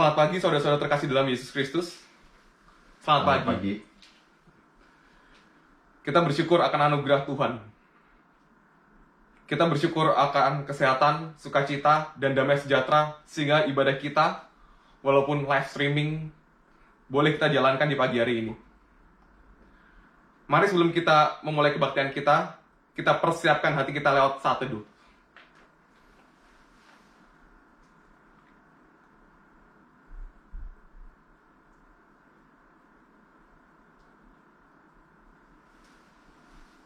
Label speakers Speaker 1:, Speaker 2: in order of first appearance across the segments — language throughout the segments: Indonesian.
Speaker 1: Selamat pagi saudara-saudara terkasih dalam Yesus Kristus. Selamat pagi. Kita bersyukur akan anugerah Tuhan. Kita bersyukur akan kesehatan, sukacita, dan damai sejahtera, sehingga ibadah kita, walaupun live streaming, boleh kita jalankan di pagi hari ini. Mari sebelum kita memulai kebaktian kita persiapkan hati kita lewat saat teduh.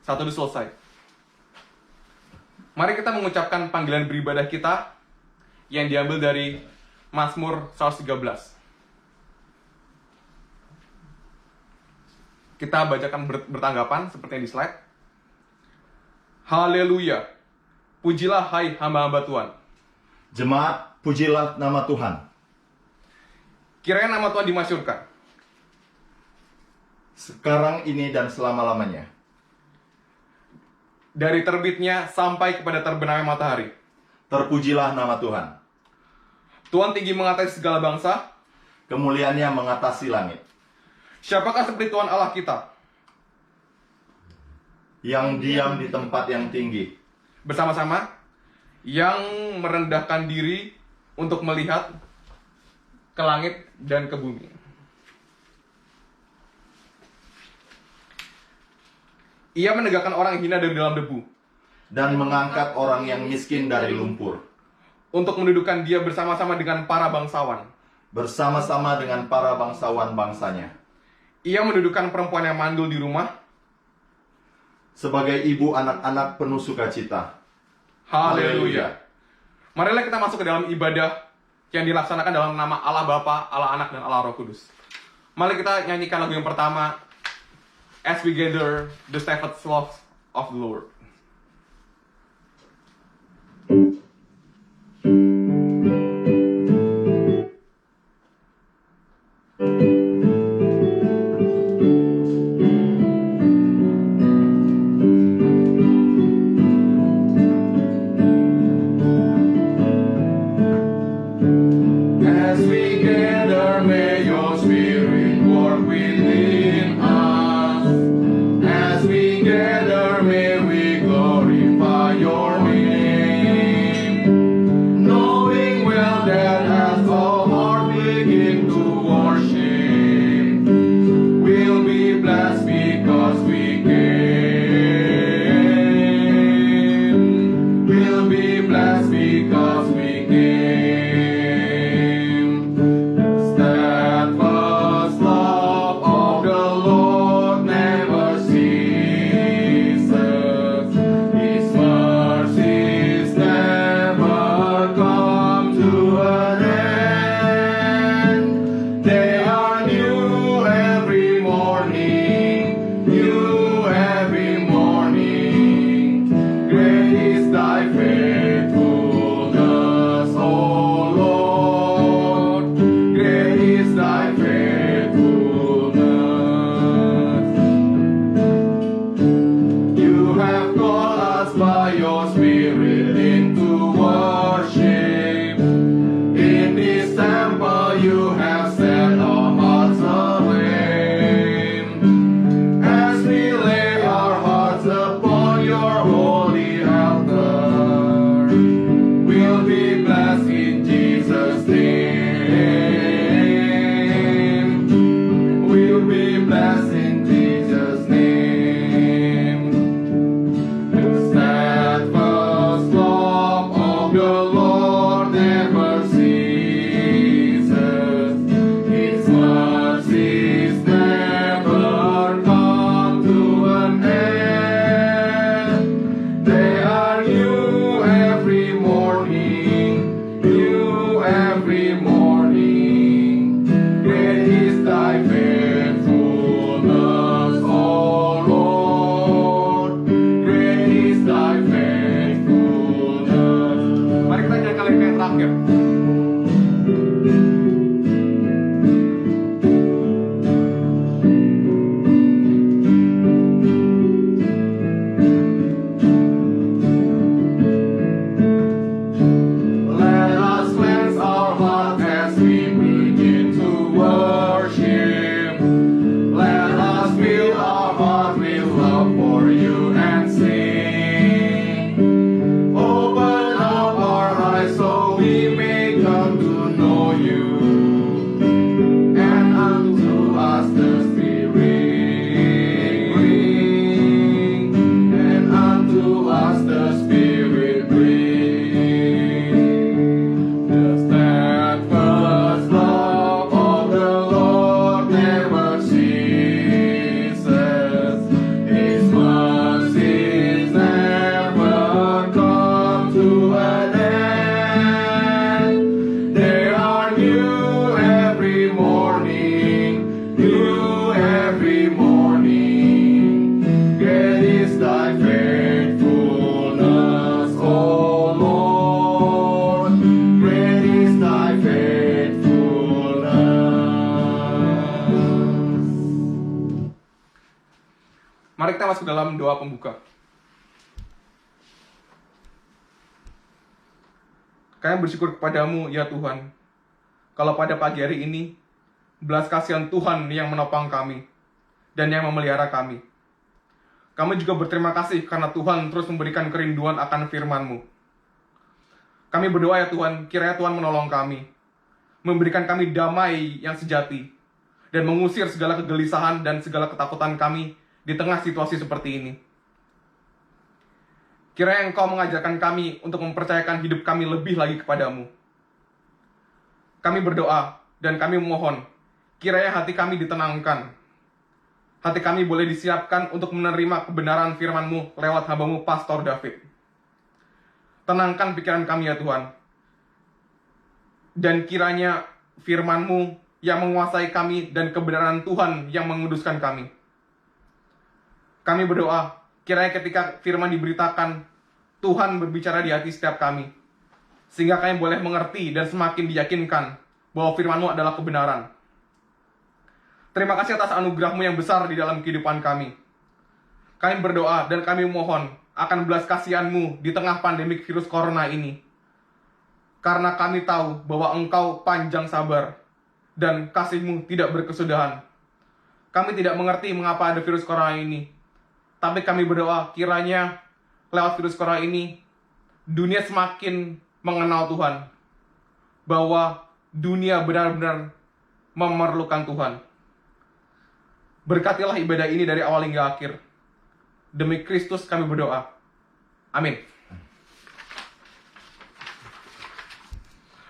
Speaker 1: Saat teduh selesai. Mari kita mengucapkan panggilan beribadah kita yang diambil dari Mazmur 113. Kita bacakan bertanggapan seperti yang di slide. Haleluya. Pujilah hai hamba-hamba Tuhan.
Speaker 2: Jemaat, pujilah nama Tuhan.
Speaker 1: Kiranya nama Tuhan dimasyhurkan.
Speaker 2: Sekarang ini dan selama-lamanya.
Speaker 1: Dari terbitnya sampai kepada terbenamnya matahari.
Speaker 2: Terpujilah nama Tuhan.
Speaker 1: Tuhan tinggi mengatasi segala bangsa.
Speaker 2: Kemuliaannya mengatasi langit.
Speaker 1: Siapakah seperti Tuhan Allah kita?
Speaker 2: Yang diam di tempat yang tinggi.
Speaker 1: Bersama-sama. Yang merendahkan diri untuk melihat ke langit dan ke bumi. Ia menegakkan orang yang hina dari dalam debu.
Speaker 2: Dan mengangkat orang yang miskin dari lumpur.
Speaker 1: Untuk mendudukkan dia bersama-sama dengan para bangsawan.
Speaker 2: Bersama-sama dengan para bangsawan bangsanya.
Speaker 1: Ia mendudukkan perempuan yang mandul di rumah.
Speaker 2: Sebagai ibu anak-anak penuh sukacita.
Speaker 1: Haleluya. Marilah kita masuk ke dalam ibadah yang dilaksanakan dalam nama Allah Bapa, Allah Anak, dan Allah Roh Kudus. Mari kita nyanyikan lagu yang pertama. As we gather the steadfast love of the Lord. As we gather, may your spirit work within us. As we gather, may we glorify your name. Knowing well that as our heart begin to worship, we'll be blessed because we came. We'll be blessed because we came. Steadfast love of the Lord never ceases. His mercies never come to an end. They are new every morning, new every morning. Great is thy faithfulness, O Lord. Great is thy faithfulness. You have called us by your Spirit into worship. In this temple you have set our hearts aflame. As we lay our hearts upon your holy altar, we'll be blessed in Jesus' name. We'll be blessed in Jesus' name. The steadfast love of the Lord never ceases. His mercies never come to an end. They are new every morning, new every morning. Great is thy faithfulness, O Lord. Great is thy faithfulness. Mari kita nyanyikan lirik yang terakhir. Let us cleanse our heart as we bring Mari kita masuk dalam doa pembuka. Kami bersyukur kepadamu, ya Tuhan, kalau pada pagi hari ini, belas kasihan Tuhan yang menopang kami, dan yang memelihara kami. Kami juga berterima kasih karena Tuhan terus memberikan kerinduan akan firman-Mu. Kami berdoa ya Tuhan, kiranya Tuhan menolong kami, memberikan kami damai yang sejati, dan mengusir segala kegelisahan dan segala ketakutan kami di tengah situasi seperti ini. Kiranya Engkau mengajarkan kami untuk mempercayakan hidup kami lebih lagi kepadamu. Kami berdoa dan kami memohon, kiranya hati kami ditenangkan. Hati kami boleh disiapkan untuk menerima kebenaran firman-Mu lewat hamba-Mu Pastor David. Tenangkan pikiran kami ya Tuhan. Dan kiranya firman-Mu yang menguasai kami dan kebenaran Tuhan yang menguduskan kami. Kami berdoa, kiranya ketika firman diberitakan, Tuhan berbicara di hati setiap kami. Sehingga kami boleh mengerti dan semakin diyakinkan bahwa firman-Mu adalah kebenaran. Terima kasih atas anugerah-Mu yang besar di dalam kehidupan kami. Kami berdoa dan kami mohon akan belas kasihan-Mu di tengah pandemik virus corona ini. Karena kami tahu bahwa Engkau panjang sabar dan kasih-Mu tidak berkesudahan. Kami tidak mengerti mengapa ada virus corona ini. Tapi kami berdoa kiranya lewat virus corona ini, dunia semakin mengenal Tuhan. Bahwa dunia benar-benar memerlukan Tuhan. Berkatilah ibadah ini dari awal hingga akhir. Demi Kristus kami berdoa. Amin.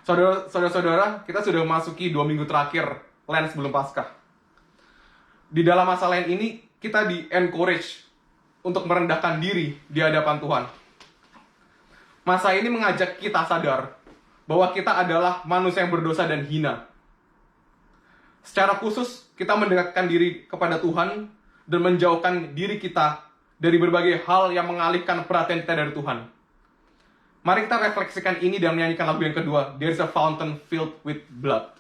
Speaker 1: Saudara-saudara, kita sudah memasuki 2 minggu terakhir Lent sebelum Paskah. Di dalam masa Lent ini, kita di-encourage untuk merendahkan diri di hadapan Tuhan. Masa ini mengajak kita sadar bahwa kita adalah manusia yang berdosa dan hina. Secara khusus, kita mendekatkan diri kepada Tuhan dan menjauhkan diri kita dari berbagai hal yang mengalihkan perhatian kita dari Tuhan. Mari kita refleksikan ini dan menyanyikan lagu yang kedua, There is a Fountain Filled with Blood.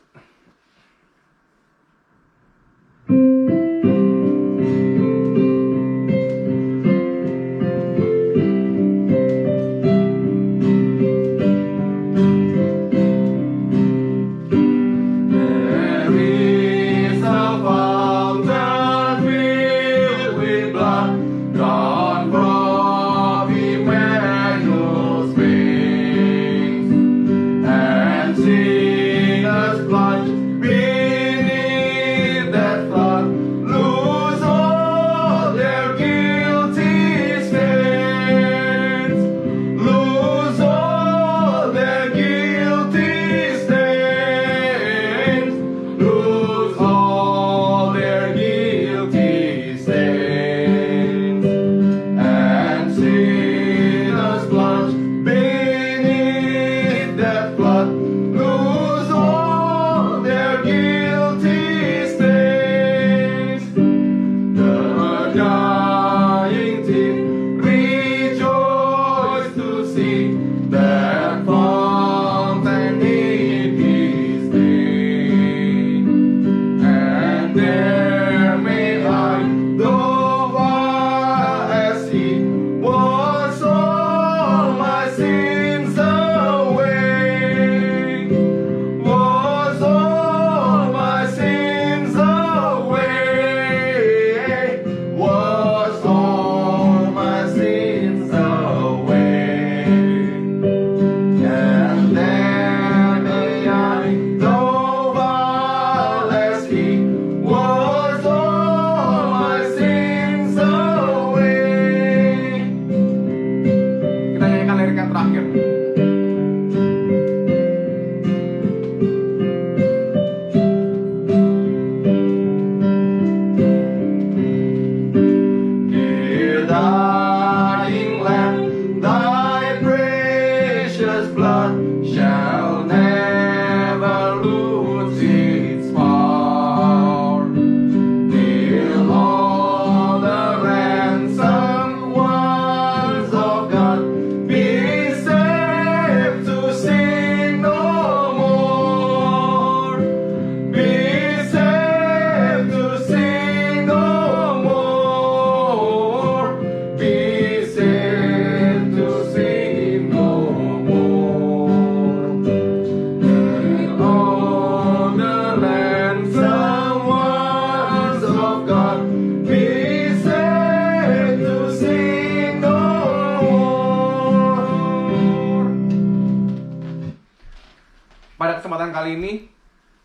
Speaker 1: Pada kesempatan kali ini,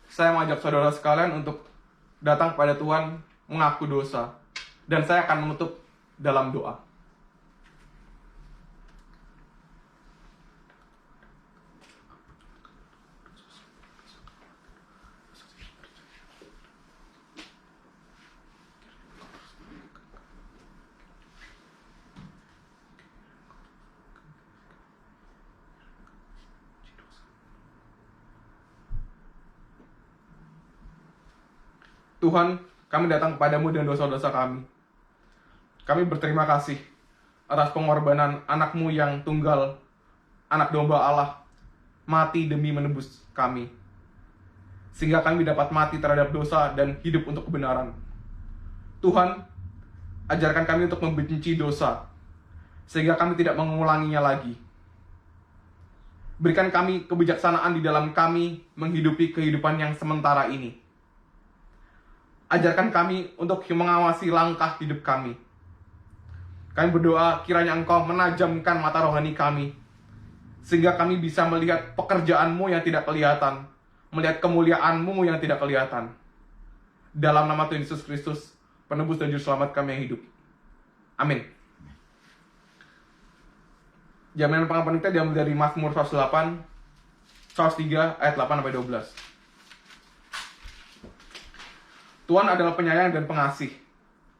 Speaker 1: saya mengajak saudara sekalian untuk datang kepada Tuhan mengaku dosa. Dan saya akan menutup dalam doa. Tuhan, kami datang kepadamu dengan dosa-dosa kami. Kami berterima kasih atas pengorbanan anak-Mu yang tunggal, anak domba Allah, mati demi menebus kami. Sehingga kami dapat mati terhadap dosa dan hidup untuk kebenaran. Tuhan, ajarkan kami untuk membenci dosa, sehingga kami tidak mengulanginya lagi. Berikan kami kebijaksanaan di dalam kami menghidupi kehidupan yang sementara ini. Ajarkan kami untuk mengawasi langkah hidup kami. Kami berdoa kiranya Engkau menajamkan mata rohani kami, sehingga kami bisa melihat pekerjaan-Mu yang tidak kelihatan, melihat kemuliaan-Mu yang tidak kelihatan. Dalam nama Tuhan Yesus Kristus, penebus dan juru selamat kami yang hidup. Amin. Jaminan pengampunan kita diambil dari Mazmur 108, 103 ayat 8-12. Tuhan adalah penyayang dan pengasih,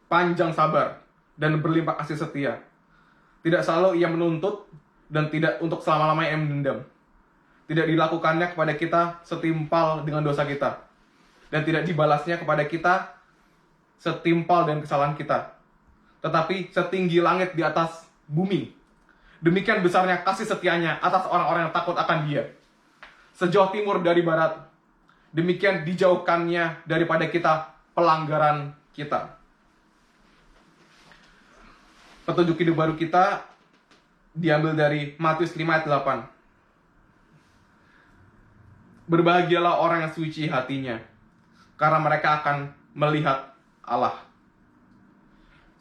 Speaker 1: panjang sabar, dan berlimpah kasih setia. Tidak selalu ia menuntut, dan tidak untuk selama-lamanya ia mendendam. Tidak dilakukannya kepada kita setimpal dengan dosa kita, dan tidak dibalasnya kepada kita setimpal dengan kesalahan kita, tetapi setinggi langit di atas bumi. Demikian besarnya kasih setianya atas orang-orang yang takut akan Dia. Sejauh timur dari barat, demikian dijauhkannya daripada kita pelanggaran kita. Petunjuk hidup baru kita diambil dari Matius 5 ayat 8. Berbahagialah orang yang suci hatinya, karena mereka akan melihat Allah.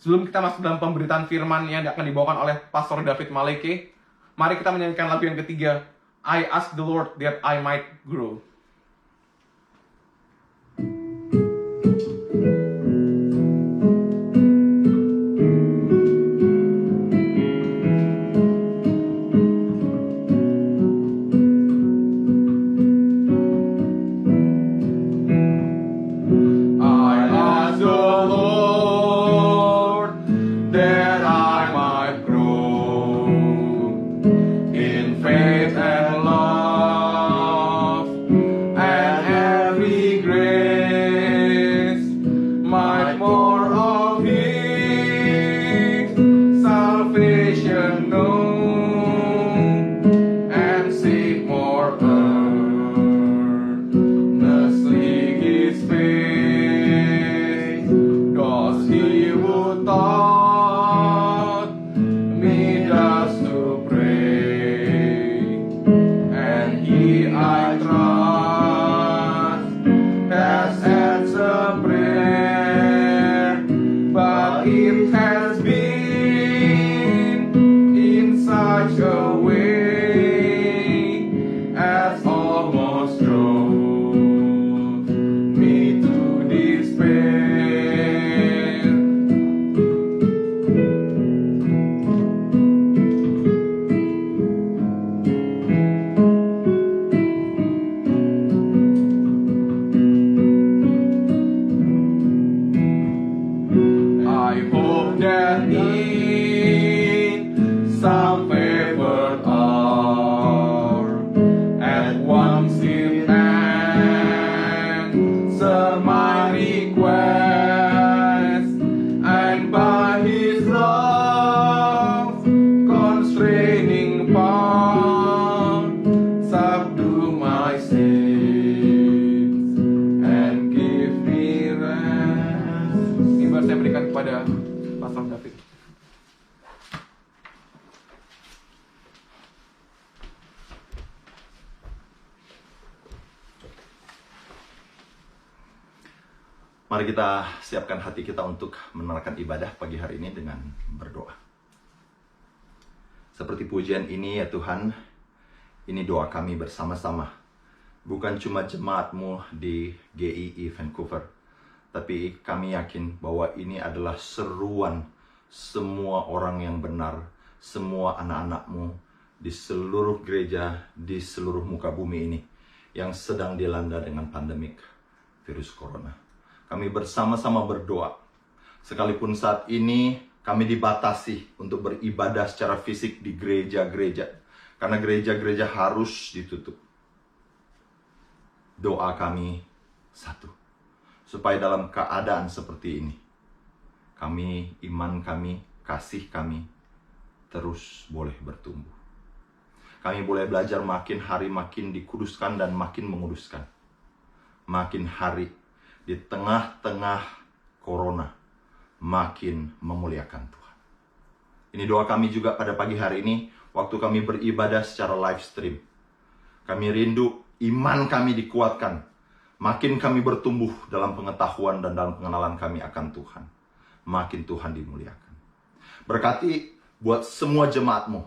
Speaker 1: Sebelum kita masuk dalam pemberitaan firman yang akan dibawakan oleh Pastor David Maleke, mari kita menyanyikan lagu yang ketiga, I Ask the Lord That I Might Grow.
Speaker 2: Mari kita siapkan hati kita untuk menunaikan ibadah pagi hari ini dengan berdoa. Seperti pujian ini ya Tuhan, ini doa kami bersama-sama bukan cuma jemaatmu di GII Vancouver, tapi kami yakin bahwa ini adalah seruan semua orang yang benar, semua anak-anakmu di seluruh gereja, di seluruh muka bumi ini yang sedang dilanda dengan pandemik virus corona. Kami bersama-sama berdoa, sekalipun saat ini kami dibatasi untuk beribadah secara fisik di gereja-gereja, karena gereja-gereja harus ditutup. Doa kami satu, supaya dalam keadaan seperti ini, iman kami, kasih kami terus boleh bertumbuh. Kami boleh belajar makin hari makin dikuduskan dan makin menguduskan. Makin hari di tengah-tengah corona, makin memuliakan Tuhan. Ini doa kami juga pada pagi hari ini, waktu kami beribadah secara live stream. Kami rindu iman kami dikuatkan, makin kami bertumbuh dalam pengetahuan dan dalam pengenalan kami akan Tuhan. Makin Tuhan dimuliakan. Berkati buat semua jemaatmu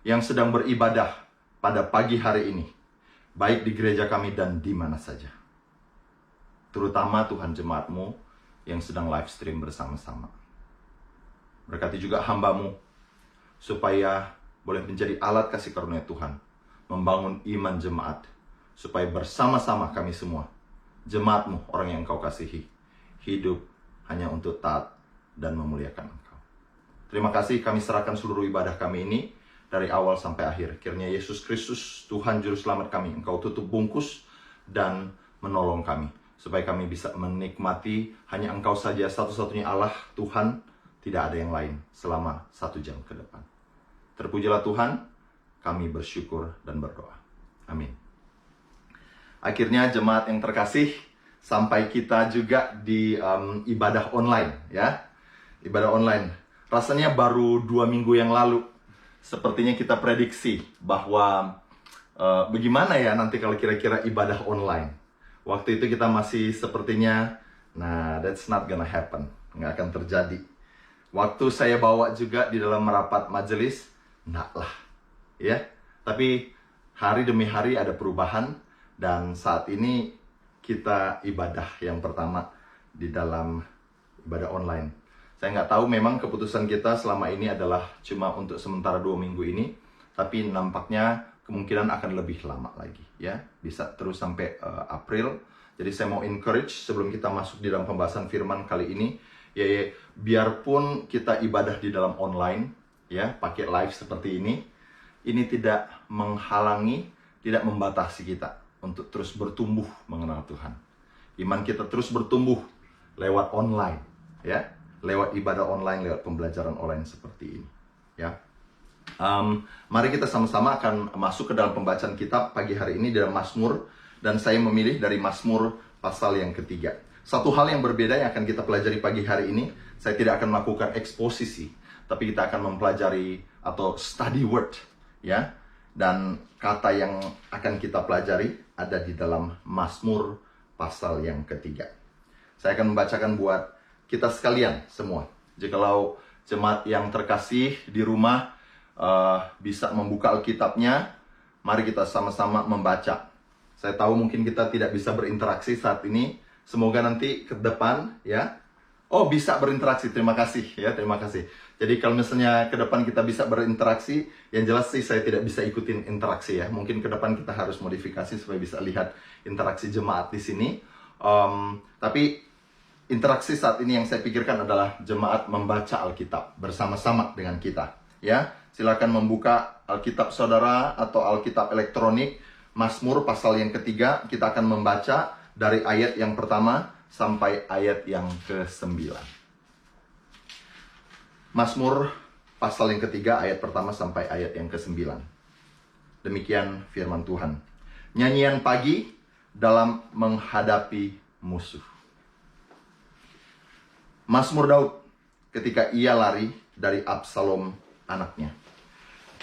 Speaker 2: yang sedang beribadah pada pagi hari ini, baik di gereja kami dan di mana saja. Terutama Tuhan jemaatmu yang sedang live stream bersama-sama. Berkati juga hambamu, supaya boleh menjadi alat kasih karunia Tuhan, membangun iman jemaat, supaya bersama-sama kami semua, jemaatmu, orang yang engkau kasihi, hidup hanya untuk taat dan memuliakan engkau. Terima kasih, kami serahkan seluruh ibadah kami ini, dari awal sampai akhir. Kiranya Yesus Kristus, Tuhan Juru Selamat kami, engkau tutup bungkus dan menolong kami, supaya kami bisa menikmati hanya engkau saja, satu-satunya Allah, Tuhan, tidak ada yang lain, selama 1 jam ke depan. Terpujilah Tuhan, kami bersyukur dan berdoa. Amin. Akhirnya jemaat yang terkasih, sampai kita juga di ibadah online, ya. Ibadah online. Rasanya baru 2 minggu yang lalu, sepertinya kita prediksi bahwa bagaimana ya nanti kalau kira-kira ibadah online. Waktu itu kita masih sepertinya, nah that's not gonna happen, nggak akan terjadi. Waktu saya bawa juga di dalam rapat majelis, enggak lah, ya. Tapi hari demi hari ada perubahan, dan saat ini kita ibadah yang pertama di dalam ibadah online. Saya nggak tahu memang keputusan kita selama ini adalah cuma untuk sementara 2 minggu ini, tapi nampaknya kemungkinan akan lebih lama lagi, ya. Bisa terus sampai April. Jadi saya mau encourage sebelum kita masuk di dalam pembahasan firman kali ini, ya, biarpun kita ibadah di dalam online, ya, pakai live seperti ini tidak menghalangi, tidak membatasi kita untuk terus bertumbuh mengenal Tuhan. Iman kita terus bertumbuh lewat online, ya, lewat ibadah online, lewat pembelajaran online seperti ini, ya. Mari kita sama-sama akan masuk ke dalam pembacaan kitab pagi hari ini dalam Mazmur, dan saya memilih dari Mazmur pasal yang ketiga. Satu hal yang berbeda yang akan kita pelajari pagi hari ini, saya tidak akan melakukan eksposisi, tapi kita akan mempelajari atau study word, ya. Dan kata yang akan kita pelajari ada di dalam Mazmur pasal yang ketiga. Saya akan membacakan buat kita sekalian semua. Jikalau jemaat yang terkasih di rumah bisa membuka Alkitabnya, mari kita sama-sama membaca. Saya tahu mungkin kita tidak bisa berinteraksi saat ini. Semoga nanti ke depan, ya. Oh, bisa berinteraksi. Terima kasih, ya. Terima kasih. Jadi kalau misalnya ke depan kita bisa berinteraksi, yang jelas sih saya tidak bisa ikutin interaksi, ya. Mungkin ke depan kita harus modifikasi supaya bisa lihat interaksi jemaat di sini. Tapi interaksi saat ini yang saya pikirkan adalah jemaat membaca Alkitab bersama-sama dengan kita, ya. Silakan membuka Alkitab saudara atau Alkitab elektronik, Mazmur pasal yang ketiga. Kita akan membaca dari ayat yang pertama sampai ayat yang ke-9. Mazmur pasal yang ketiga ayat pertama sampai ayat yang ke-9. Demikian firman Tuhan. Nyanyian pagi dalam menghadapi musuh. Mazmur Daud ketika ia lari dari Absalom anaknya.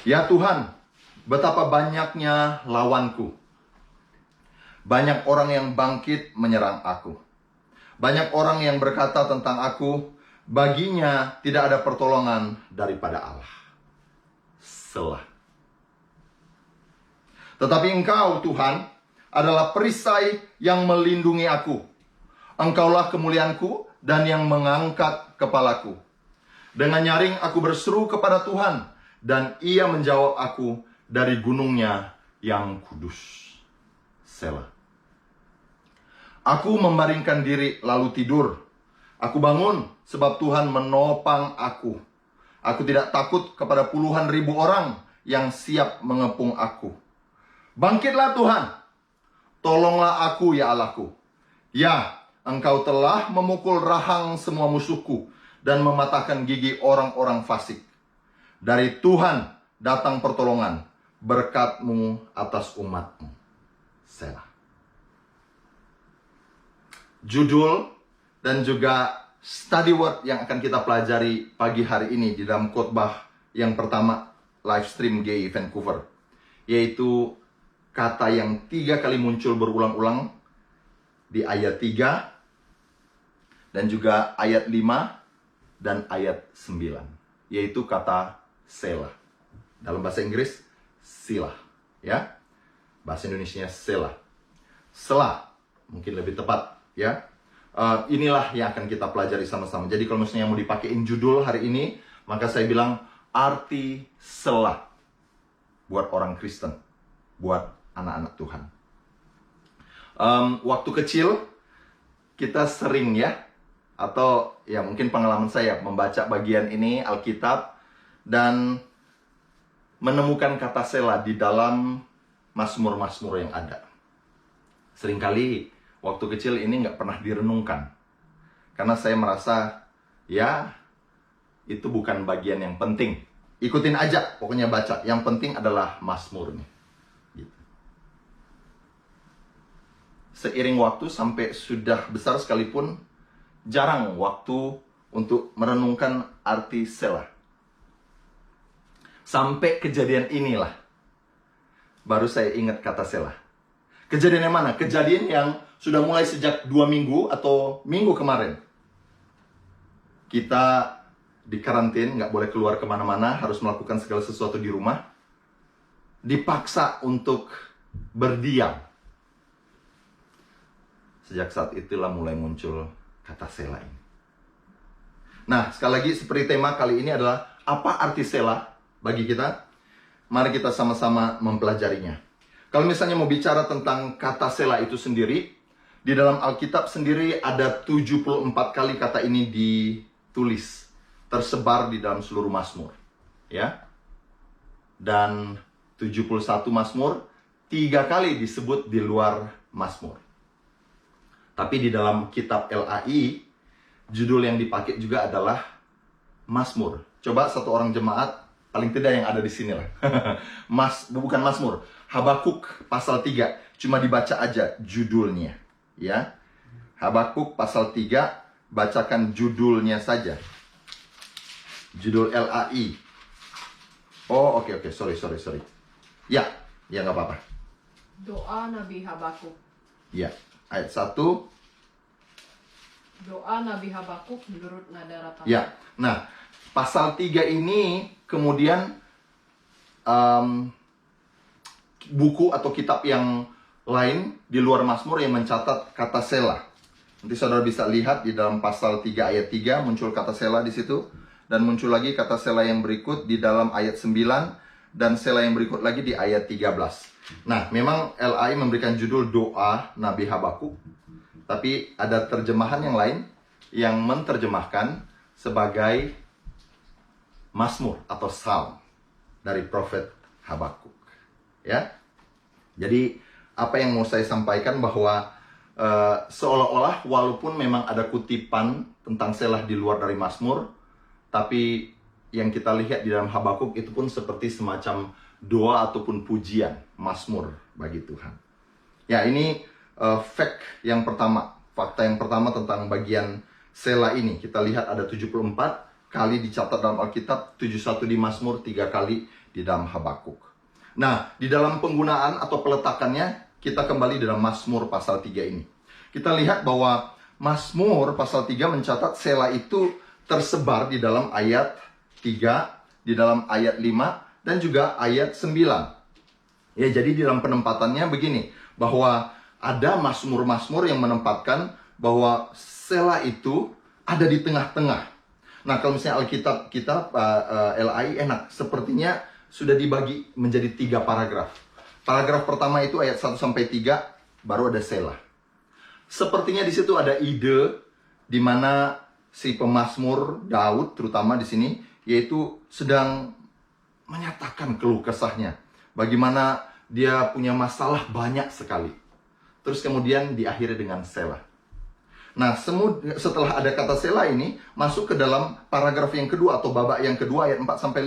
Speaker 2: Ya Tuhan, betapa banyaknya lawanku. Banyak orang yang bangkit menyerang aku. Banyak orang yang berkata tentang aku, baginya tidak ada pertolongan daripada Allah. Selah. Tetapi Engkau, Tuhan, adalah perisai yang melindungi aku. Engkaulah kemuliaanku dan yang mengangkat kepalaku. Dengan nyaring aku berseru kepada Tuhan, dan Ia menjawab aku dari gunungnya yang kudus. Selah. Aku membaringkan diri lalu tidur. Aku bangun sebab Tuhan menopang aku. Aku tidak takut kepada puluhan ribu orang yang siap mengepung aku. Bangkitlah Tuhan, tolonglah aku ya Allahku. Ya, Engkau telah memukul rahang semua musuhku dan mematahkan gigi orang-orang fasik. Dari Tuhan datang pertolongan, berkat-Mu atas umat-Mu. Selah. Judul dan juga study word yang akan kita pelajari pagi hari ini di dalam khotbah yang pertama live stream GI Vancouver, yaitu kata yang 3 kali muncul berulang-ulang di ayat 3 dan juga ayat 5 dan ayat 9, yaitu kata selah. Dalam bahasa Inggris silah, ya. Bahasa Indonesianya selah. Selah mungkin lebih tepat, ya. Inilah yang akan kita pelajari sama-sama. Jadi kalau misalnya mau dipakein judul hari ini, maka saya bilang arti selah buat orang Kristen, buat anak-anak Tuhan. Waktu kecil kita sering ya, atau ya mungkin pengalaman saya membaca bagian ini Alkitab dan menemukan kata selah di dalam Mazmur-Mazmur yang ada. Seringkali waktu kecil ini nggak pernah direnungkan. Karena saya merasa, ya, itu bukan bagian yang penting. Ikutin aja, pokoknya baca. Yang penting adalah Mazmurnya. Gitu. Seiring waktu sampai sudah besar sekalipun, jarang waktu untuk merenungkan arti selah. Sampai kejadian inilah, baru saya ingat kata selah. Kejadian yang mana? Kejadian yang sudah mulai sejak 2 minggu atau minggu kemarin. Kita di karantin, nggak boleh keluar kemana-mana, harus melakukan segala sesuatu di rumah. Dipaksa untuk berdiam. Sejak saat itulah mulai muncul kata selah ini. Nah, sekali lagi seperti tema kali ini adalah apa arti selah bagi kita? Mari kita sama-sama mempelajarinya. Kalau misalnya mau bicara tentang kata selah itu sendiri, di dalam Alkitab sendiri ada 74 kali kata ini ditulis, tersebar di dalam seluruh Mazmur, ya. Dan 71 Mazmur 3 kali disebut di luar Mazmur. Tapi di dalam kitab LAI, judul yang dipakai juga adalah Mazmur. Coba satu orang jemaat, paling tidak yang ada di sini lah. Bukan Mazmur, Habakuk pasal 3. Cuma dibaca aja judulnya, ya. Habakuk pasal 3, bacakan judulnya saja. Judul LAI. Oh, oke, sorry. Ya, nggak apa-apa.
Speaker 3: Doa Nabi Habakuk.
Speaker 2: Ya, ayat 1.
Speaker 3: Doa Nabi Habakuk menurut nada ratapan.
Speaker 2: Ya, nah, pasal 3 ini kemudian buku atau kitab yang lain di luar Mazmur yang mencatat kata selah. Nanti saudara bisa lihat di dalam pasal 3 ayat 3 muncul kata selah di situ. Dan muncul lagi kata selah yang berikut di dalam ayat 9. Dan selah yang berikut lagi di ayat 13. Nah, memang LAI memberikan judul doa Nabi Habakuk. Tapi ada terjemahan yang lain yang menerjemahkan sebagai Mazmur atau Psalm dari Prophet Habakuk. Ya, jadi apa yang mau saya sampaikan bahwa seolah-olah walaupun memang ada kutipan tentang selah di luar dari Mazmur, tapi yang kita lihat di dalam Habakuk itu pun seperti semacam doa ataupun pujian Mazmur bagi Tuhan. Ya, ini fakta yang pertama tentang bagian selah ini. Kita lihat ada 74 kali dicatat dalam Alkitab, 71 di Mazmur, 3 kali di dalam Habakuk. Nah, di dalam penggunaan atau peletakannya, kita kembali dalam Mazmur pasal 3 ini. Kita lihat bahwa Mazmur pasal 3 mencatat selah itu tersebar di dalam ayat 3, di dalam ayat 5, dan juga ayat 9. Ya, jadi di dalam penempatannya begini, bahwa ada mazmur-mazmur yang menempatkan bahwa Sela itu ada di tengah-tengah. Nah, kalau misalnya Alkitab kita, LAI enak, sepertinya sudah dibagi menjadi 3 paragraf. Paragraf pertama itu ayat 1-3, baru ada Sela. Sepertinya di situ ada ide di mana si pemazmur Daud, terutama di sini, yaitu sedang menyatakan keluh kesahnya. Bagaimana dia punya masalah banyak sekali. Terus kemudian diakhiri dengan Sela. Nah, setelah ada kata Sela ini, masuk ke dalam paragraf yang kedua atau babak yang kedua ayat 4-5.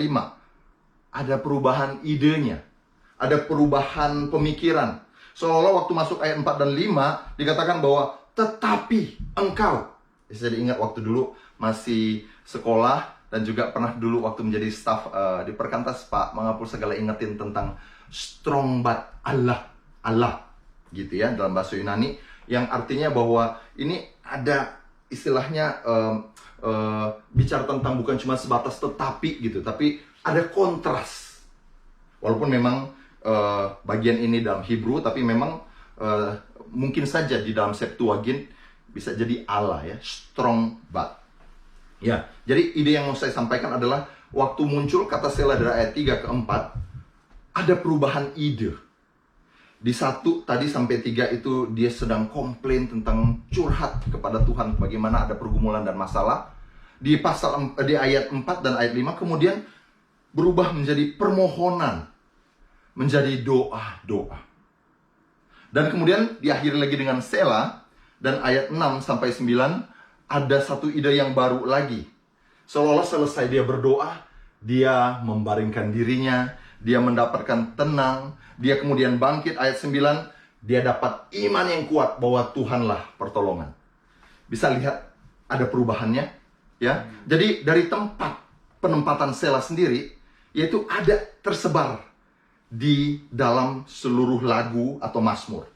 Speaker 2: Ada perubahan idenya. Ada perubahan pemikiran. Seolah-olah waktu masuk ayat 4 dan 5, dikatakan bahwa tetapi engkau. Saya ingat waktu dulu masih sekolah dan juga pernah dulu waktu menjadi staf di Perkantas, Pak Mangapul segala ingetin tentang strong but Allah gitu ya dalam bahasa Yunani, yang artinya bahwa ini ada istilahnya bicara tentang bukan cuma sebatas tetapi gitu, tapi ada kontras. Walaupun memang bagian ini dalam Hebrew, tapi memang mungkin saja di dalam Septuagint bisa jadi Allah ya, strong but. Ya, jadi ide yang mau saya sampaikan adalah waktu muncul kata Sela dari ayat 3 ke 4, ada perubahan ide. Di 1 tadi sampai 3 itu dia sedang komplain tentang curhat kepada Tuhan, bagaimana ada pergumulan dan masalah. Di ayat 4 dan ayat 5 kemudian berubah menjadi permohonan, menjadi doa. Dan kemudian diakhiri lagi dengan Sela, dan ayat 6 sampai 9 ada satu ide yang baru lagi. Seolah-olah selesai dia berdoa, dia membaringkan dirinya, dia mendapatkan tenang, dia kemudian bangkit, ayat 9, dia dapat iman yang kuat bahwa Tuhanlah pertolongan. Bisa lihat ada perubahannya, ya. Jadi dari tempat penempatan Sela sendiri, yaitu ada tersebar di dalam seluruh lagu atau mazmur.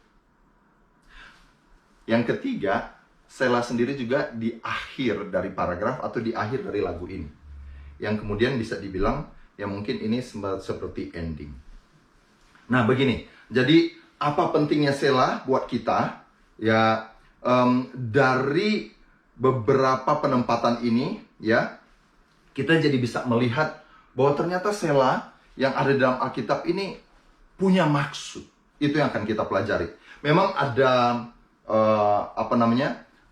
Speaker 2: Yang ketiga, Sela sendiri juga di akhir dari paragraf atau di akhir dari lagu ini, yang kemudian bisa dibilang ya mungkin ini seperti ending. Nah begini, jadi apa pentingnya Sela buat kita? Ya dari beberapa penempatan ini ya kita jadi bisa melihat bahwa ternyata Sela yang ada dalam Alkitab ini punya maksud. Itu yang akan kita pelajari. Memang ada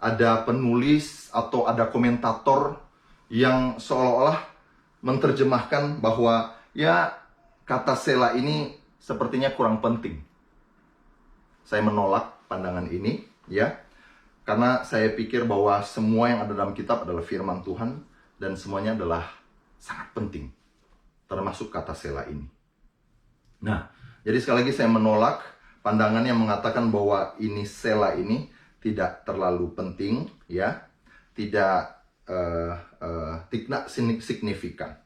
Speaker 2: ada penulis atau ada komentator yang seolah-olah menerjemahkan bahwa ya kata Sela ini sepertinya kurang penting. Saya menolak pandangan ini ya, karena saya pikir bahwa semua yang ada dalam kitab adalah firman Tuhan dan semuanya adalah sangat penting, termasuk kata Sela ini. Nah, jadi sekali lagi saya menolak pandangan yang mengatakan bahwa ini Sela ini tidak terlalu penting, ya, tidak signifikan.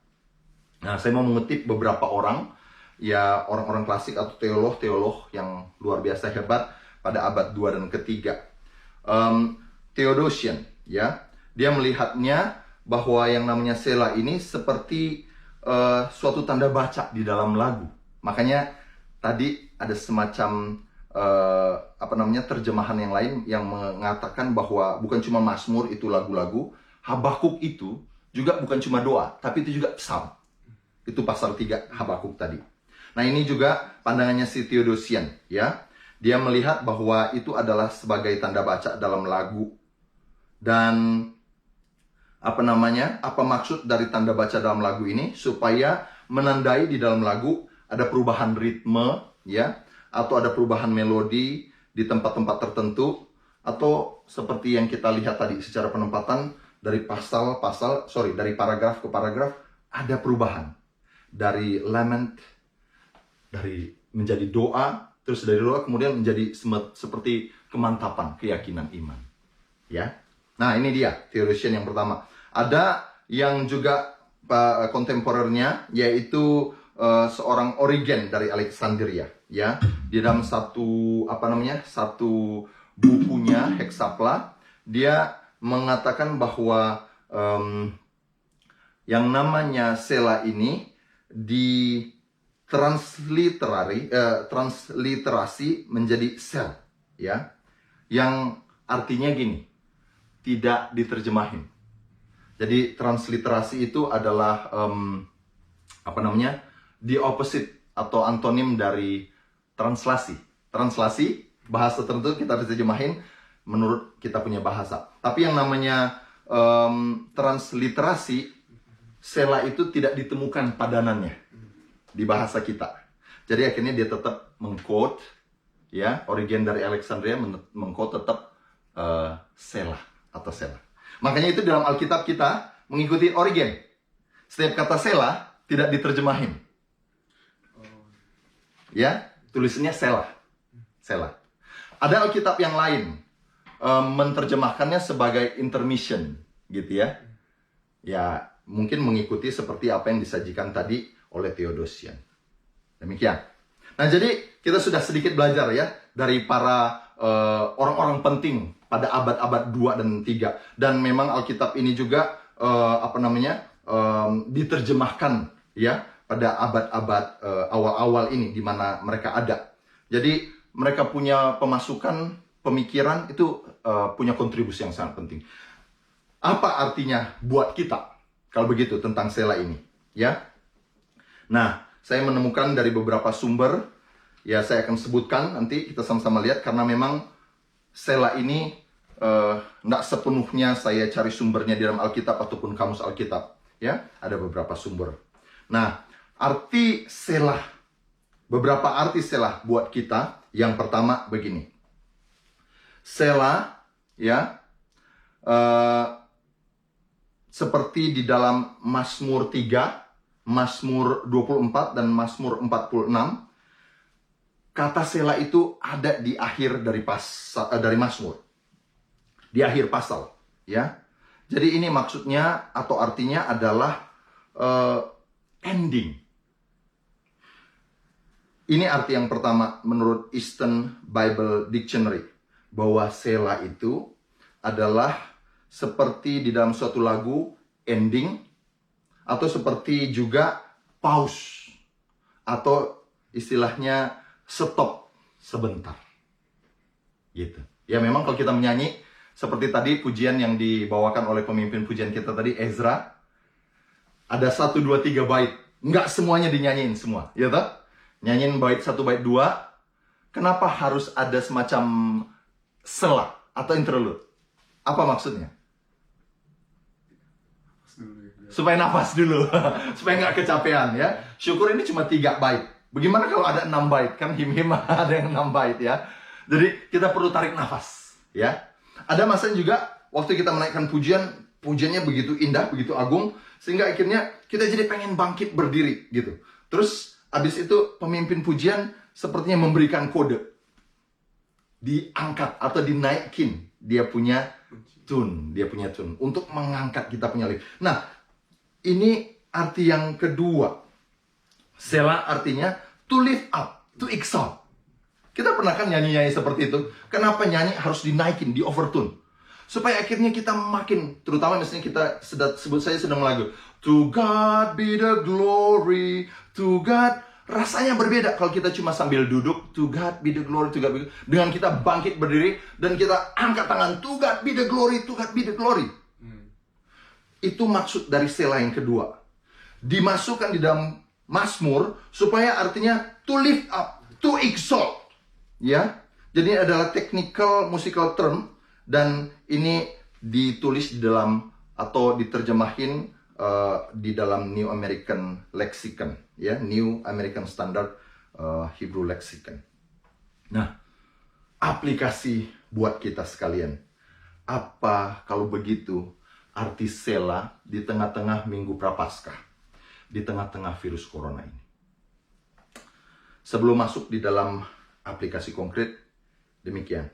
Speaker 2: Nah, saya mau mengutip beberapa orang, ya orang-orang klasik atau teolog yang luar biasa hebat pada abad 2 dan ketiga. Theodosian, ya, dia melihatnya bahwa yang namanya Sela ini seperti suatu tanda baca di dalam lagu. Makanya tadi ada semacam terjemahan yang lain yang mengatakan bahwa bukan cuma Mazmur itu lagu-lagu, Habakuk itu juga bukan cuma doa, tapi itu juga psalm. Itu pasal 3 Habakuk tadi. Nah, ini juga pandangannya si Theodosian, ya. Dia melihat bahwa itu adalah sebagai tanda baca dalam lagu. Dan apa maksud dari tanda baca dalam lagu ini? Supaya menandai di dalam lagu ada perubahan ritme, ya, atau ada perubahan melodi di tempat-tempat tertentu, atau seperti yang kita lihat tadi secara penempatan dari dari paragraf ke paragraf ada perubahan dari lament, dari menjadi doa, terus dari doa kemudian menjadi seperti kemantapan keyakinan iman, ya. Nah, ini dia Theodosian yang pertama. Ada yang juga kontemporernya, yaitu seorang Origen dari Alexandria, ya. Di dalam satu bukunya Hexapla, dia mengatakan bahwa yang namanya Sela ini transliterasi menjadi sel, ya, yang artinya gini, tidak diterjemahin. Jadi transliterasi itu adalah the opposite atau antonim dari translasi. Translasi bahasa tertentu kita diterjemahin menurut kita punya bahasa. Tapi yang namanya transliterasi, sela itu tidak ditemukan padanannya di bahasa kita. Jadi akhirnya dia tetap mengquote, ya, Origen dari Alexandria mengquote tetap sela atau sela. Makanya itu dalam Alkitab kita mengikuti Origen. Setiap kata sela tidak diterjemahin. Ya, tulisannya sela. Sela. Ada Alkitab yang lain menerjemahkannya sebagai intermission, gitu ya. Ya, mungkin mengikuti seperti apa yang disajikan tadi oleh Theodosian. Demikian. Nah, jadi kita sudah sedikit belajar ya dari para orang-orang penting pada abad-abad 2 dan 3. Dan memang Alkitab ini juga diterjemahkan ya pada abad-abad awal-awal ini di mana mereka ada. Jadi mereka punya pemasukan, pemikiran itu punya kontribusi yang sangat penting. Apa artinya buat kita kalau begitu tentang sela ini, ya? Nah, saya menemukan dari beberapa sumber, ya saya akan sebutkan nanti kita sama-sama lihat karena memang sela ini tidak sepenuhnya saya cari sumbernya di dalam Alkitab ataupun kamus Alkitab, ya. Ada beberapa sumber. Nah, arti sela, beberapa arti sela buat kita. Yang pertama begini, sela, ya, seperti di dalam Mazmur 3, Mazmur 24 dan Mazmur 46, kata sela itu ada di akhir dari Mazmur, di akhir pasal, ya. Jadi ini maksudnya atau artinya adalah ending. Ini arti yang pertama menurut Eastern Bible Dictionary, bahwa sela itu adalah seperti di dalam suatu lagu ending, atau seperti juga pause, atau istilahnya stop sebentar, gitu. Ya memang kalau kita menyanyi, seperti tadi pujian yang dibawakan oleh pemimpin pujian kita tadi, Ezra, ada 1, 2, 3 bait, nggak semuanya dinyanyiin semua, ya toh? Nyanyiin bait 1, bait 2, kenapa harus ada semacam sela atau interlude? Apa maksudnya? Supaya nafas dulu, supaya nggak kecapean, ya. Syukur ini cuma 3 bait. Bagaimana kalau ada 6 bait? Kan him-him ada yang 6 bait, ya. Jadi kita perlu tarik nafas, ya. Ada masanya juga waktu kita menaikkan pujiannya begitu indah, begitu agung, sehingga akhirnya kita jadi pengen bangkit berdiri, gitu. Terus abis itu pemimpin pujian sepertinya memberikan kode, diangkat atau dinaikin dia punya tune, untuk mengangkat kita punya lift. Nah, ini arti yang kedua. Sela artinya to lift up, to exalt. Kita pernah kan nyanyi-nyanyi seperti itu? Kenapa nyanyi harus dinaikin, di overtune? Supaya akhirnya kita makin, terutama misalnya kita sedang lagu To God be the glory, to God. Rasanya berbeda kalau kita cuma sambil duduk, to God be the glory, to God be the glory. Dengan kita bangkit berdiri dan kita angkat tangan, to God be the glory, to God be the glory. Itu maksud dari sela yang kedua. Dimasukkan di dalam Mazmur supaya artinya to lift up, to exalt. Ya. Jadi ini adalah technical musical term dan ini ditulis di dalam atau diterjemahin di dalam New American Lexicon, ya, New American Standard Hebrew Lexicon. Nah, aplikasi buat kita sekalian. Apa kalau begitu arti sela di tengah-tengah Minggu Prapaskah, di tengah-tengah virus corona ini? Sebelum masuk di dalam aplikasi konkret, demikian.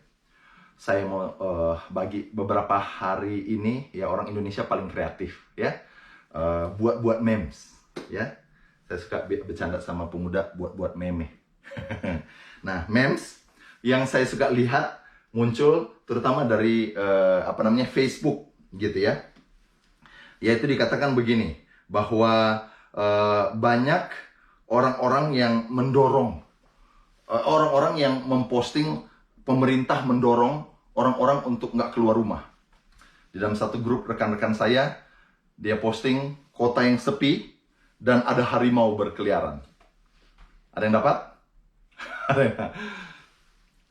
Speaker 2: Saya mau bagi beberapa hari ini, ya, orang Indonesia paling kreatif, ya, buat memes, ya. Saya suka bercanda sama pemuda buat meme. Nah, memes yang saya suka lihat muncul terutama dari Facebook, gitu ya. Yaitu dikatakan begini, bahwa banyak orang-orang yang mendorong, orang-orang yang memposting pemerintah mendorong orang-orang untuk nggak keluar rumah. Di dalam satu grup rekan-rekan saya, dia posting kota yang sepi dan ada harimau berkeliaran. Ada yang dapat?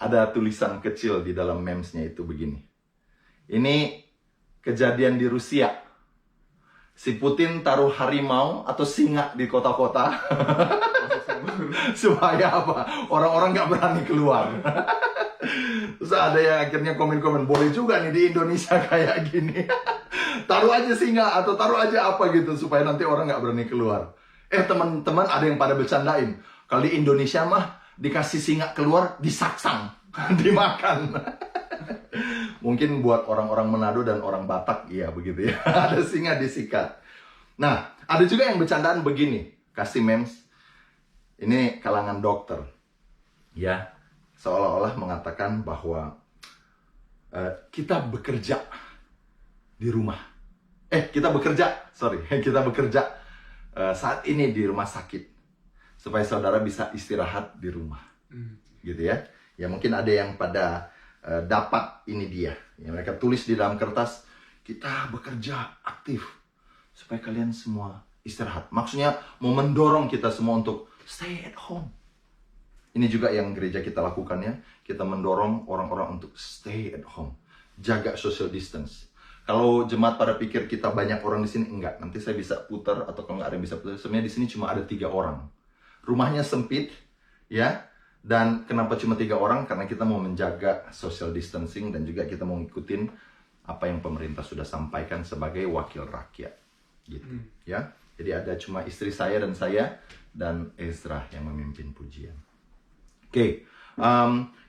Speaker 2: Ada tulisan kecil di dalam memesnya itu begini. Ini kejadian di Rusia. Si Putin taruh harimau atau singa di kota-kota supaya apa? Orang-orang nggak berani keluar. Terus ada yang akhirnya komen-komen, boleh juga nih di Indonesia kayak gini. Taruh aja singa atau taruh aja apa gitu supaya nanti orang nggak berani keluar. Teman-teman ada yang pada bercandain. Kalau di Indonesia mah dikasih singa keluar, disaksang, dimakan. Mungkin buat orang-orang Manado dan orang Batak, iya begitu ya. Ada singa disikat. Nah, ada juga yang bercandaan begini. Kasih memes. Ini kalangan dokter. Ya, seolah-olah mengatakan bahwa kita bekerja di rumah. Kita bekerja saat ini di rumah sakit. Supaya saudara bisa istirahat di rumah. Gitu ya. Ya mungkin ada yang pada dapat ini dia. Ya, mereka tulis di dalam kertas, kita bekerja aktif. Supaya kalian semua istirahat. Maksudnya mau mendorong kita semua untuk stay at home. Ini juga yang gereja kita lakukan ya. Kita mendorong orang-orang untuk stay at home. Jaga social distance. Kalau jemaat pada pikir kita banyak orang di sini, enggak. Nanti saya bisa putar atau kalau nggak ada yang bisa putar. Sebenarnya di sini cuma ada 3 orang. Rumahnya sempit, ya. Dan kenapa cuma 3 orang? Karena kita mau menjaga social distancing dan juga kita mau ngikutin apa yang pemerintah sudah sampaikan sebagai wakil rakyat, gitu. Ya. Jadi ada cuma istri saya dan Ezra yang memimpin pujian. Oke.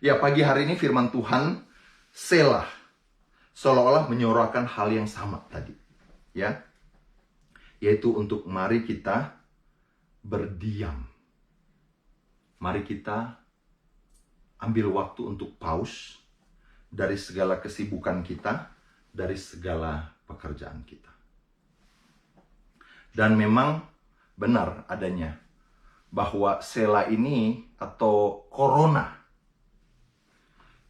Speaker 2: Ya pagi hari ini firman Tuhan Selah seolah-olah menyuarakan hal yang sama tadi, ya. Yaitu untuk mari kita berdiam. Mari kita ambil waktu untuk pause dari segala kesibukan kita, dari segala pekerjaan kita. Dan memang benar adanya bahwa Selah ini atau corona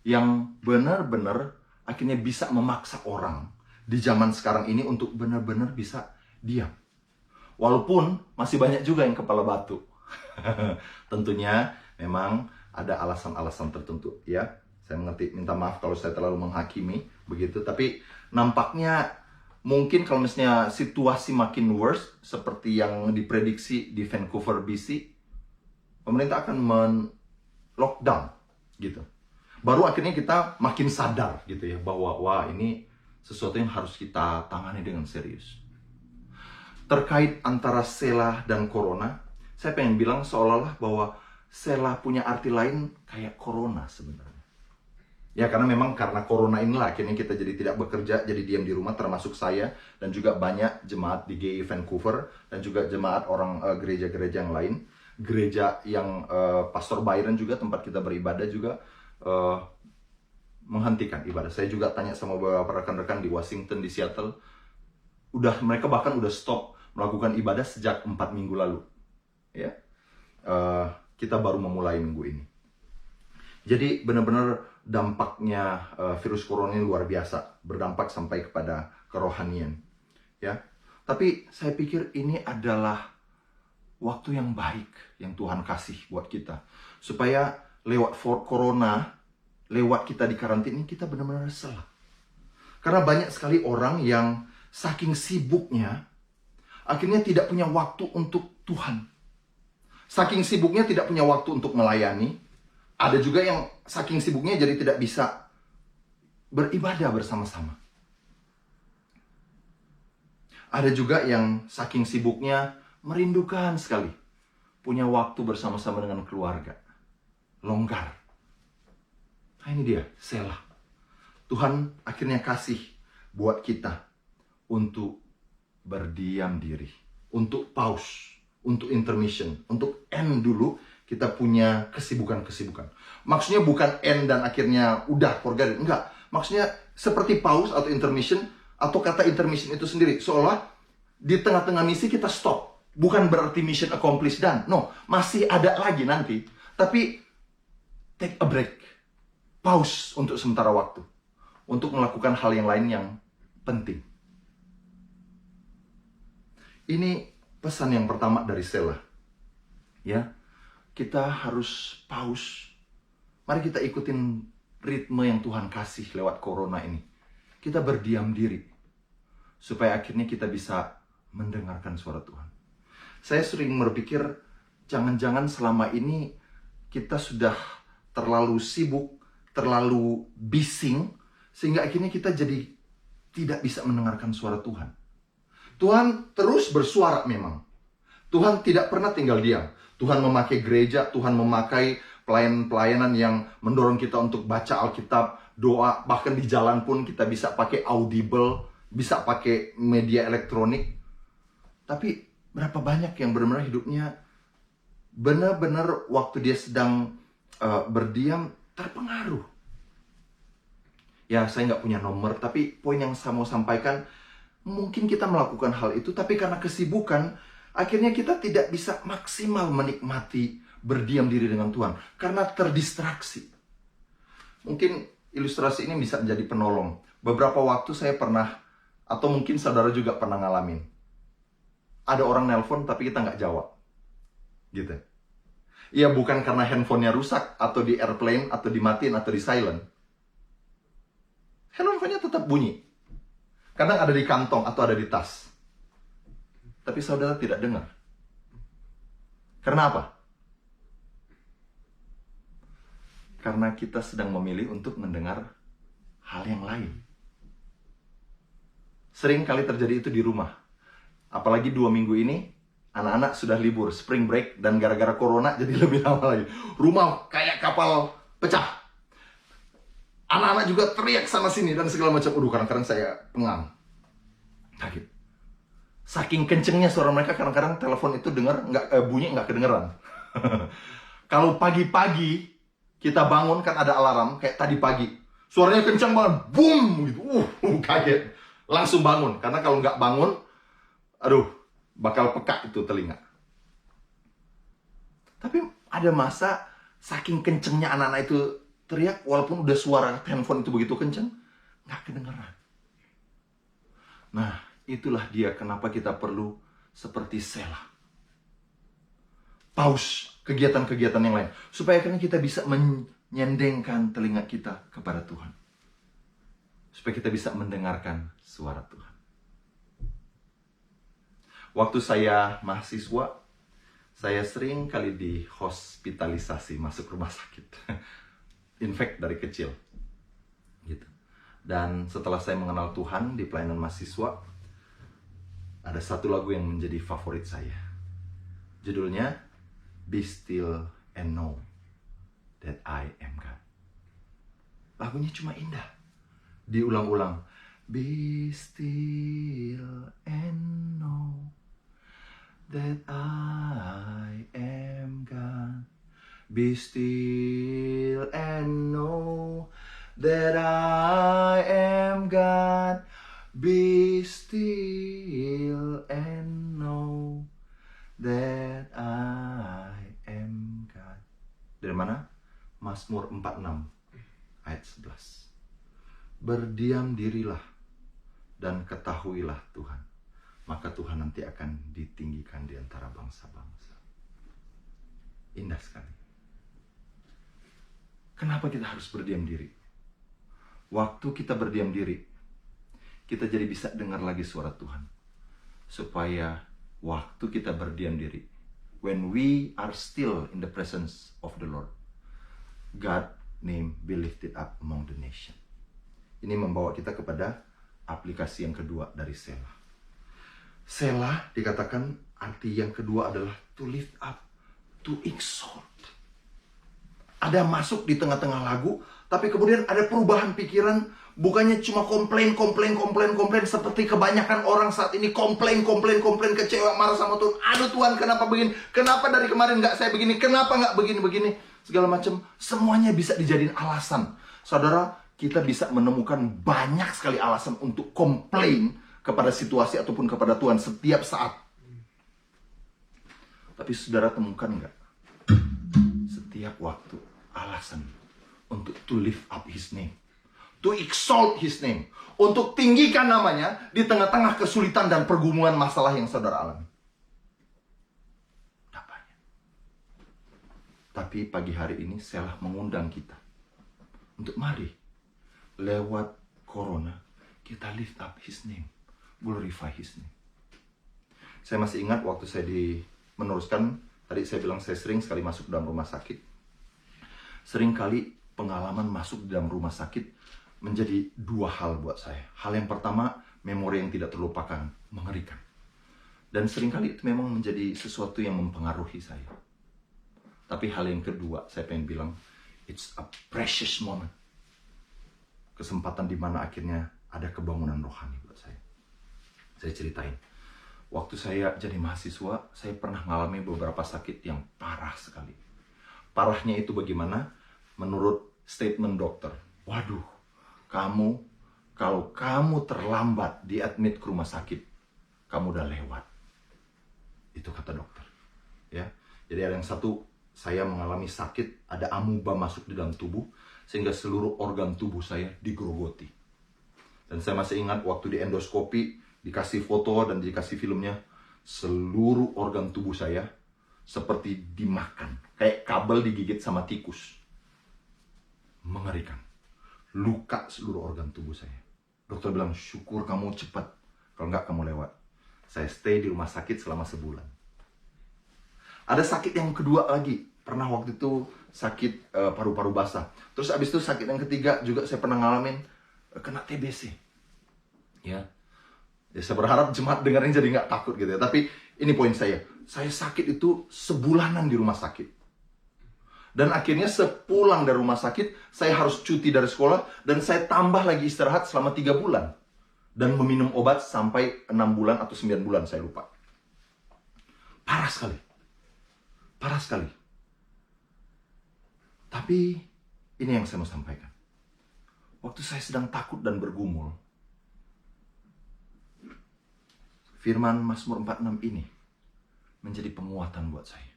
Speaker 2: yang benar-benar akhirnya bisa memaksa orang di zaman sekarang ini untuk benar-benar bisa diam. Walaupun masih banyak juga yang kepala batu. Tentunya memang ada alasan-alasan tertentu ya. Saya mengerti, minta maaf kalau saya terlalu menghakimi begitu, tapi nampaknya mungkin kalau misalnya situasi makin worse seperti yang diprediksi di Vancouver, BC, pemerintah akan men-lockdown gitu. Baru akhirnya kita makin sadar gitu ya bahwa wah ini sesuatu yang harus kita tangani dengan serius. Terkait antara Selah dan Corona, saya pengen bilang seolah-olah bahwa Selah punya arti lain kayak Corona sebenarnya. Ya karena memang karena Corona inilah akhirnya kita jadi tidak bekerja, jadi diam di rumah, termasuk saya dan juga banyak jemaat di GI Vancouver dan juga jemaat orang gereja-gereja yang lain. Gereja yang Pastor Byron juga tempat kita beribadah juga menghentikan ibadah. Saya juga tanya sama beberapa rekan-rekan di Washington, di Seattle, mereka bahkan udah stop melakukan ibadah sejak 4 minggu lalu. Ya, kita baru memulai minggu ini. Jadi benar-benar dampaknya virus corona ini luar biasa, berdampak sampai kepada kerohanian. Ya, tapi saya pikir ini adalah waktu yang baik yang Tuhan kasih buat kita, supaya lewat corona, lewat kita di karantina ini kita benar-benar salah. Karena banyak sekali orang yang saking sibuknya akhirnya tidak punya waktu untuk Tuhan. Saking sibuknya tidak punya waktu untuk melayani. Ada juga yang saking sibuknya jadi tidak bisa beribadah bersama-sama. Ada juga yang saking sibuknya merindukan sekali punya waktu bersama-sama dengan keluarga. Longgar. Nah ini dia, Selah. Tuhan akhirnya kasih buat kita untuk berdiam diri, untuk pause, untuk intermission, untuk end dulu kita punya kesibukan-kesibukan. Maksudnya bukan end dan akhirnya udah forget it. Enggak. Maksudnya seperti pause atau intermission, atau kata intermission itu sendiri seolah di tengah-tengah misi kita stop. Bukan berarti mission accomplished done. No, masih ada lagi nanti. Tapi take a break. Pause untuk sementara waktu. Untuk melakukan hal yang lain yang penting. Ini pesan yang pertama dari Stella. Ya, kita harus pause. Mari kita ikutin ritme yang Tuhan kasih lewat corona ini. Kita berdiam diri. Supaya akhirnya kita bisa mendengarkan suara Tuhan. Saya sering berpikir, jangan-jangan selama ini kita sudah terlalu sibuk, terlalu bising, sehingga akhirnya kita jadi tidak bisa mendengarkan suara Tuhan. Tuhan terus bersuara memang. Tuhan tidak pernah tinggal diam. Tuhan memakai gereja, Tuhan memakai pelayanan-pelayanan yang mendorong kita untuk baca Alkitab, doa, bahkan di jalan pun kita bisa pakai audible, bisa pakai media elektronik. Tapi berapa banyak yang benar-benar hidupnya benar-benar waktu dia sedang berdiam terpengaruh. Ya, saya nggak punya nomor, tapi poin yang saya mau sampaikan, mungkin kita melakukan hal itu, tapi karena kesibukan, akhirnya kita tidak bisa maksimal menikmati berdiam diri dengan Tuhan, karena terdistraksi. Mungkin ilustrasi ini bisa menjadi penolong. Beberapa waktu saya pernah, atau mungkin saudara juga pernah ngalamin, ada orang nelpon tapi kita nggak jawab. Gitu. Ya bukan karena handphonenya rusak, atau di airplane, atau dimatiin, atau di silent. Handphonenya tetap bunyi. Kadang ada di kantong, atau ada di tas. Tapi saudara tidak dengar. Karena apa? Karena kita sedang memilih untuk mendengar hal yang lain. Sering kali terjadi itu di rumah. Apalagi 2 minggu ini, anak-anak sudah libur, spring break, dan gara-gara corona jadi lebih lama lagi. Rumah kayak kapal pecah. Anak-anak juga teriak sana-sini dan segala macam. Kadang-kadang saya pengang. Kaget. Saking kencengnya suara mereka, kadang-kadang telepon itu bunyi nggak kedengeran. Kalau pagi-pagi, kita bangun, kan ada alarm, kayak tadi pagi. Suaranya kencang banget, boom! Gitu. Kaget. Langsung bangun, karena kalau nggak bangun, aduh, bakal peka itu telinga. Tapi ada masa saking kencengnya anak-anak itu teriak, walaupun udah suara handphone itu begitu kenceng, nggak kedengeran. Nah, itulah dia kenapa kita perlu seperti Selah. Pause kegiatan-kegiatan yang lain. Supaya akhirnya kita bisa menyendengkan telinga kita kepada Tuhan. Supaya kita bisa mendengarkan suara Tuhan. Waktu saya mahasiswa, saya sering kali dihospitalisasi masuk rumah sakit. In fact, dari kecil. Gitu. Dan setelah saya mengenal Tuhan di pelayanan mahasiswa, ada satu lagu yang menjadi favorit saya. Judulnya, Be Still and Know That I Am God. Lagunya cuma indah. Diulang-ulang. Be still and know that I am God. Be still and know that I am God. Be still and know that I am God. Dari mana? Mazmur 46 ayat 11. Berdiam dirilah dan ketahuilah Tuhan, maka Tuhan nanti akan ditinggikan di antara bangsa-bangsa. Indah sekali. Kenapa kita harus berdiam diri? Waktu kita berdiam diri, kita jadi bisa dengar lagi suara Tuhan. Supaya waktu kita berdiam diri, when we are still in the presence of the Lord, God's name be lifted up among the nation. Ini membawa kita kepada aplikasi yang kedua dari Selah. Selah dikatakan arti yang kedua adalah to lift up, to exalt. Ada masuk di tengah-tengah lagu, tapi kemudian ada perubahan pikiran, bukannya cuma komplain seperti kebanyakan orang saat ini komplain, kecewa, marah sama Tuhan. Aduh Tuhan, kenapa begini? Kenapa dari kemarin nggak saya begini? Kenapa nggak begini? Segala macam, semuanya bisa dijadiin alasan. Saudara, kita bisa menemukan banyak sekali alasan untuk komplain kepada situasi ataupun kepada Tuhan setiap saat. Tapi saudara temukan nggak? Setiap waktu alasan untuk to lift up his name, to exalt his name, untuk tinggikan namanya di tengah-tengah kesulitan dan pergumulan masalah yang saudara alami. Tak banyak. Tapi pagi hari ini saya mengundang kita untuk mari lewat corona kita lift up his name, glorify his name. Saya masih ingat waktu saya meneruskan, tadi saya bilang saya sering sekali masuk dalam rumah sakit. Sering kali pengalaman masuk dalam rumah sakit menjadi dua hal buat saya. Hal yang pertama, memori yang tidak terlupakan, mengerikan. Dan seringkali itu memang menjadi sesuatu yang mempengaruhi saya. Tapi hal yang kedua, saya pengen bilang, it's a precious moment. Kesempatan di mana akhirnya ada kebangunan rohani buat saya. Saya ceritain. Waktu saya jadi mahasiswa, saya pernah mengalami beberapa sakit yang parah sekali. Parahnya itu bagaimana? Menurut statement dokter, waduh, kalau kamu terlambat diadmit ke rumah sakit, kamu udah lewat. Itu kata dokter. Ya, jadi ada yang satu, saya mengalami sakit, ada amuba masuk di dalam tubuh, sehingga seluruh organ tubuh saya digerogoti. Dan saya masih ingat waktu di endoskopi, dikasih foto dan dikasih filmnya, seluruh organ tubuh saya seperti dimakan, kayak kabel digigit sama tikus. Mengerikan. Luka seluruh organ tubuh saya. Dokter bilang, syukur kamu cepat, kalau enggak kamu lewat. Saya stay di rumah sakit selama sebulan. Ada sakit yang kedua lagi, pernah waktu itu sakit paru-paru basah. Terus abis itu sakit yang ketiga juga saya pernah ngalamin, kena TBC. Ya, saya berharap jemaat dengarnya jadi nggak takut gitu ya. Tapi ini poin saya sakit itu sebulanan di rumah sakit. Dan akhirnya sepulang dari rumah sakit, saya harus cuti dari sekolah, dan saya tambah lagi istirahat selama 3 bulan. Dan meminum obat sampai 6 bulan atau 9 bulan, saya lupa. Parah sekali. Parah sekali. Tapi ini yang saya mau sampaikan. Waktu saya sedang takut dan bergumul, firman Mazmur 46 ini menjadi penguatan buat saya.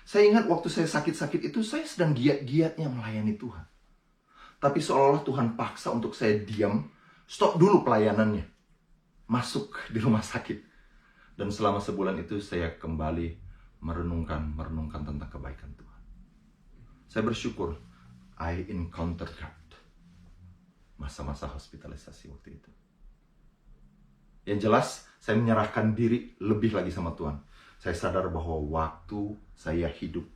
Speaker 2: Saya ingat waktu saya sakit-sakit itu, saya sedang giat-giatnya melayani Tuhan. Tapi seolah-olah Tuhan paksa untuk saya diam, stop dulu pelayanannya. Masuk di rumah sakit. Dan selama sebulan itu saya kembali merenungkan tentang kebaikan Tuhan. Saya bersyukur, I encountered God. Masa-masa hospitalisasi waktu itu. Yang jelas, saya menyerahkan diri lebih lagi sama Tuhan. Saya sadar bahwa waktu saya hidup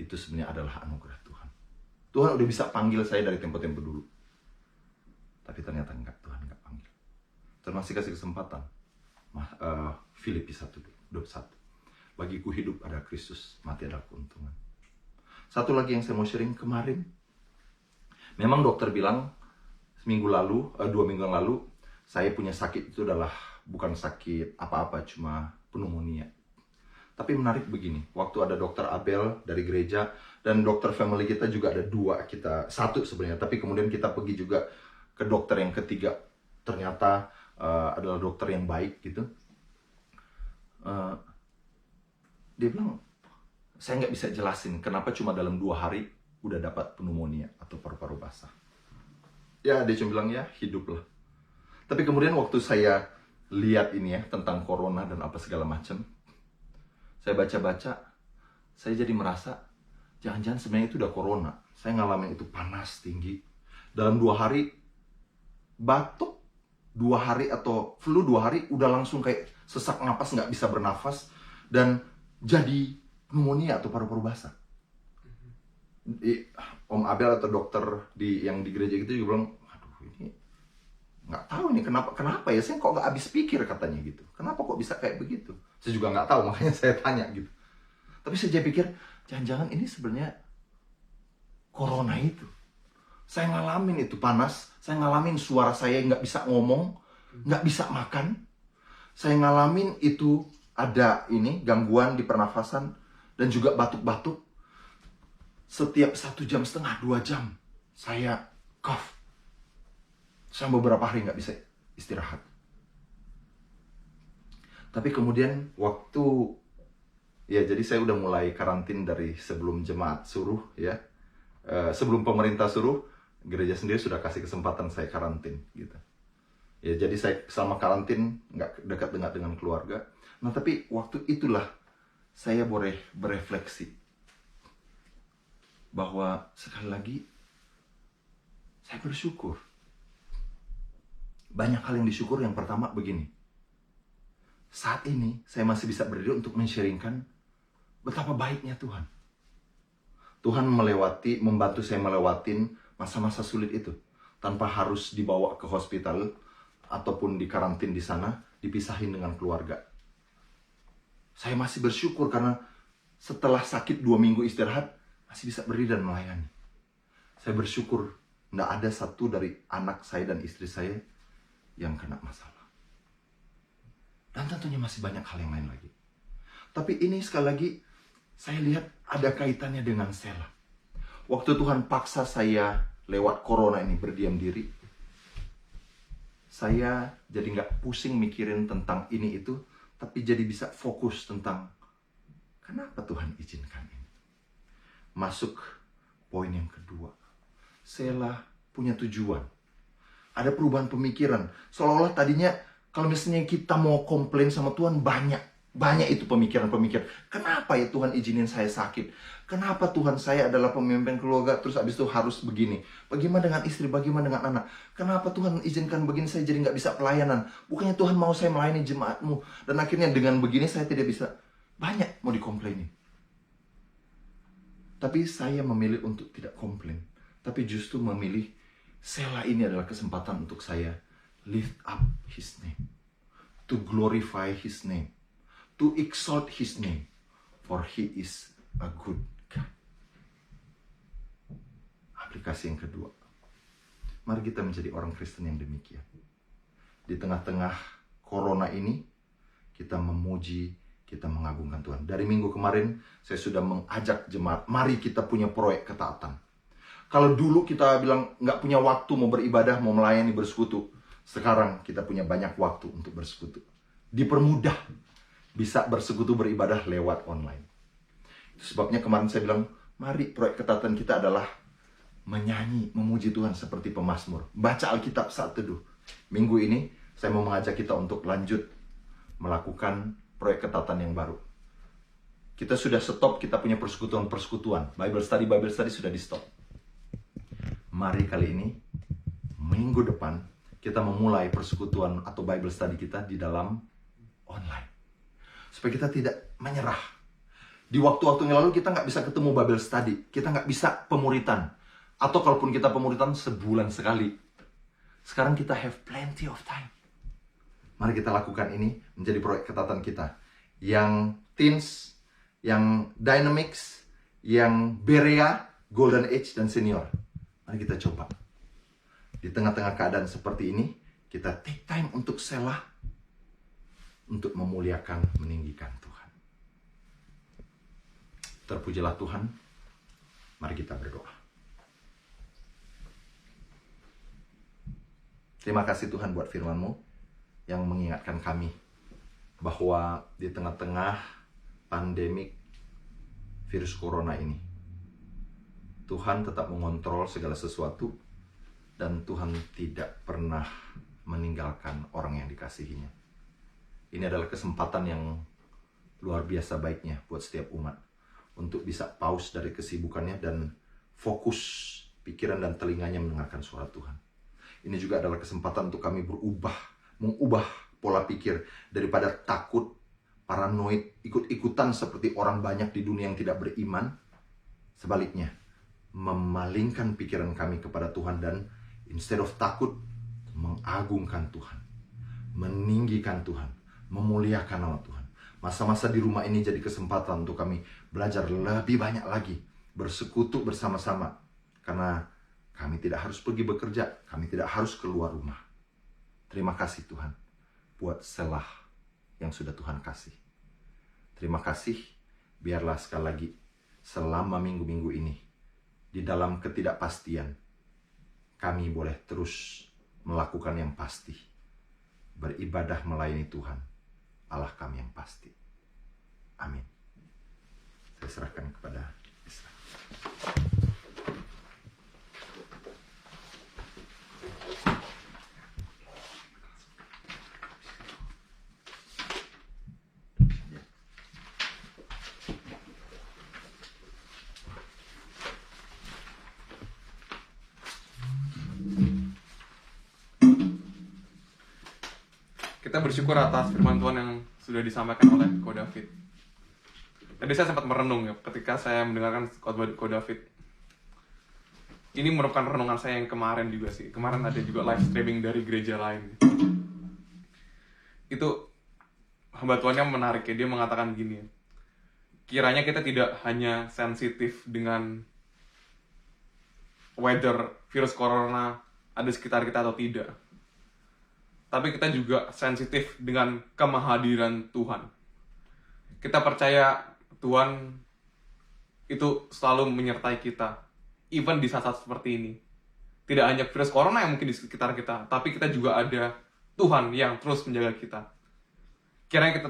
Speaker 2: itu sebenarnya adalah anugerah Tuhan. Tuhan udah bisa panggil saya dari tempo-tempo dulu. Tapi ternyata enggak, Tuhan enggak panggil. Tuhan masih kasih kesempatan. Filipi 1:21. Bagiku hidup ada Kristus, mati adalah keuntungan. Satu lagi yang saya mau sharing kemarin. Memang dokter bilang 2 minggu yang lalu, saya punya sakit itu adalah bukan sakit apa-apa, cuma pneumonia. Tapi menarik begini, waktu ada dokter Abel dari gereja, dan dokter family kita juga ada 2, satu sebenarnya, tapi kemudian kita pergi juga ke dokter yang ketiga, ternyata adalah dokter yang baik gitu. Dia bilang, saya nggak bisa jelasin kenapa cuma dalam 2 hari udah dapat pneumonia atau paru-paru basah. Ya, dia cuma bilang, ya hiduplah. Tapi kemudian waktu saya lihat ini ya, tentang corona dan apa segala macam, saya baca-baca, saya jadi merasa, jangan-jangan sebenarnya itu udah corona. Saya ngalamin itu panas tinggi. Dalam 2 hari, batuk 2 hari atau flu 2 hari, udah langsung kayak sesak napas, nggak bisa bernafas, dan jadi pneumonia atau paru-paru basah. Om Abel atau dokter yang di gereja gitu juga bilang, aduh ini nggak tahu nih kenapa ya, saya kok nggak habis pikir katanya gitu. Kenapa kok bisa kayak begitu? Saya juga nggak tahu, makanya saya tanya gitu. Tapi saya pikir, jangan-jangan ini sebenarnya corona itu. Saya ngalamin itu panas, saya ngalamin suara saya nggak bisa ngomong, nggak bisa makan. Saya ngalamin itu ada gangguan di pernafasan dan juga batuk-batuk. Setiap 1,5 jam, 2 jam, saya cough. Saya beberapa hari nggak bisa istirahat. Tapi kemudian waktu Ya, jadi saya udah mulai karantin dari sebelum jemaat suruh ya. Sebelum pemerintah suruh, gereja sendiri sudah kasih kesempatan saya karantin gitu. Ya, jadi saya selama karantin nggak dekat dengan keluarga. Nah, tapi waktu itulah saya boleh berefleksi bahwa sekali lagi saya bersyukur. Banyak hal yang disyukur. Yang pertama begini. Saat ini saya masih bisa berdiri untuk men-sharingkan betapa baiknya Tuhan. Tuhan membantu saya melewatin masa-masa sulit itu tanpa harus dibawa ke hospital ataupun dikarantin di sana, dipisahin dengan keluarga. Saya masih bersyukur karena setelah sakit 2 minggu istirahat, masih bisa berdiri dan melayani. Saya bersyukur tidak ada satu dari anak saya dan istri saya yang kena masalah. Dan tentunya masih banyak hal yang lain lagi. Tapi ini sekali lagi, saya lihat ada kaitannya dengan Selah. Waktu Tuhan paksa saya lewat corona ini berdiam diri, saya jadi nggak pusing mikirin tentang ini itu, tapi jadi bisa fokus tentang kenapa Tuhan izinkan ini. Masuk poin yang kedua. Selah punya tujuan. Ada perubahan pemikiran. Seolah-olah tadinya kalau misalnya kita mau komplain sama Tuhan, banyak itu pemikiran-pemikiran. Kenapa ya Tuhan izinin saya sakit? Kenapa Tuhan saya adalah pemimpin keluarga, terus abis itu harus begini? Bagaimana dengan istri, bagaimana dengan anak? Kenapa Tuhan izinkan begini, saya jadi nggak bisa pelayanan? Bukannya Tuhan mau saya melayani jemaat-Mu? Dan akhirnya dengan begini saya tidak bisa. Banyak mau dikomplaini. Tapi saya memilih untuk tidak komplain. Tapi justru memilih Selah ini adalah kesempatan untuk saya lift up His name, to glorify His name, to exalt His name, for He is a good God. Aplikasi yang kedua, mari kita menjadi orang Kristen yang demikian. Di tengah-tengah corona ini, kita memuji, kita mengagungkan Tuhan. Dari minggu kemarin, saya sudah mengajak jemaat, mari kita punya proyek ketaatan. Kalau dulu kita bilang nggak punya waktu mau beribadah, mau melayani, bersekutu. Sekarang kita punya banyak waktu untuk bersekutu. Dipermudah bisa bersekutu beribadah lewat online. Itu sebabnya kemarin saya bilang, mari proyek ketaatan kita adalah menyanyi, memuji Tuhan seperti pemazmur. Baca Alkitab saat teduh. Minggu ini saya mau mengajak kita untuk lanjut melakukan proyek ketaatan yang baru. Kita sudah stop, kita punya persekutuan-persekutuan. Bible study sudah di stop. Mari kali ini, minggu depan, kita memulai persekutuan atau Bible study kita di dalam online. Supaya kita tidak menyerah. Di waktu-waktu yang lalu kita nggak bisa ketemu Bible study. Kita nggak bisa pemuritan. Atau kalaupun kita pemuritan sebulan sekali. Sekarang kita have plenty of time. Mari kita lakukan ini menjadi proyek ketaatan kita. Yang teens, yang dynamics, yang Berea, Golden Age, dan senior. Mari kita coba. Di tengah-tengah keadaan seperti ini, kita take time untuk Selah, untuk memuliakan, meninggikan Tuhan. Terpujilah Tuhan. Mari kita berdoa. Terima kasih Tuhan buat firman-Mu yang mengingatkan kami bahwa di tengah-tengah pandemik virus corona ini, Tuhan tetap mengontrol segala sesuatu dan Tuhan tidak pernah meninggalkan orang yang dikasihinya. Ini adalah kesempatan yang luar biasa baiknya buat setiap umat untuk bisa pause dari kesibukannya dan fokus pikiran dan telinganya mendengarkan suara Tuhan. Ini juga adalah kesempatan untuk kami mengubah pola pikir daripada takut, paranoid, ikut-ikutan seperti orang banyak di dunia yang tidak beriman. Sebaliknya, memalingkan pikiran kami kepada Tuhan dan instead of takut, mengagungkan Tuhan, meninggikan Tuhan, memuliakan nama Tuhan. Masa-masa di rumah ini jadi kesempatan untuk kami belajar lebih banyak lagi, bersekutu bersama-sama. Karena kami tidak harus pergi bekerja, kami tidak harus keluar rumah. Terima kasih Tuhan buat Selah yang sudah Tuhan kasih. Terima kasih, biarlah sekali lagi selama minggu-minggu ini, di dalam ketidakpastian, kami boleh terus melakukan yang pasti. Beribadah melayani Tuhan, Allah kami yang pasti. Amin. Saya serahkan kepada Isra.
Speaker 1: Kita bersyukur atas firman Tuhan yang sudah disampaikan oleh Ko David. Tadi saya sempat merenung ya ketika saya mendengarkan khotbah Ko David. Ini merupakan renungan saya yang kemarin juga sih. Kemarin ada juga live streaming dari gereja lain. Itu hamba Tuhannya menarik ya, dia mengatakan gini. Kiranya kita tidak hanya sensitif dengan whether virus corona ada di sekitar kita atau tidak. Tapi kita juga sensitif dengan kemahadiran Tuhan. Kita percaya Tuhan itu selalu menyertai kita, even di saat-saat seperti ini. Tidak hanya virus corona yang mungkin di sekitar kita, tapi kita juga ada Tuhan yang terus menjaga kita. Kiranya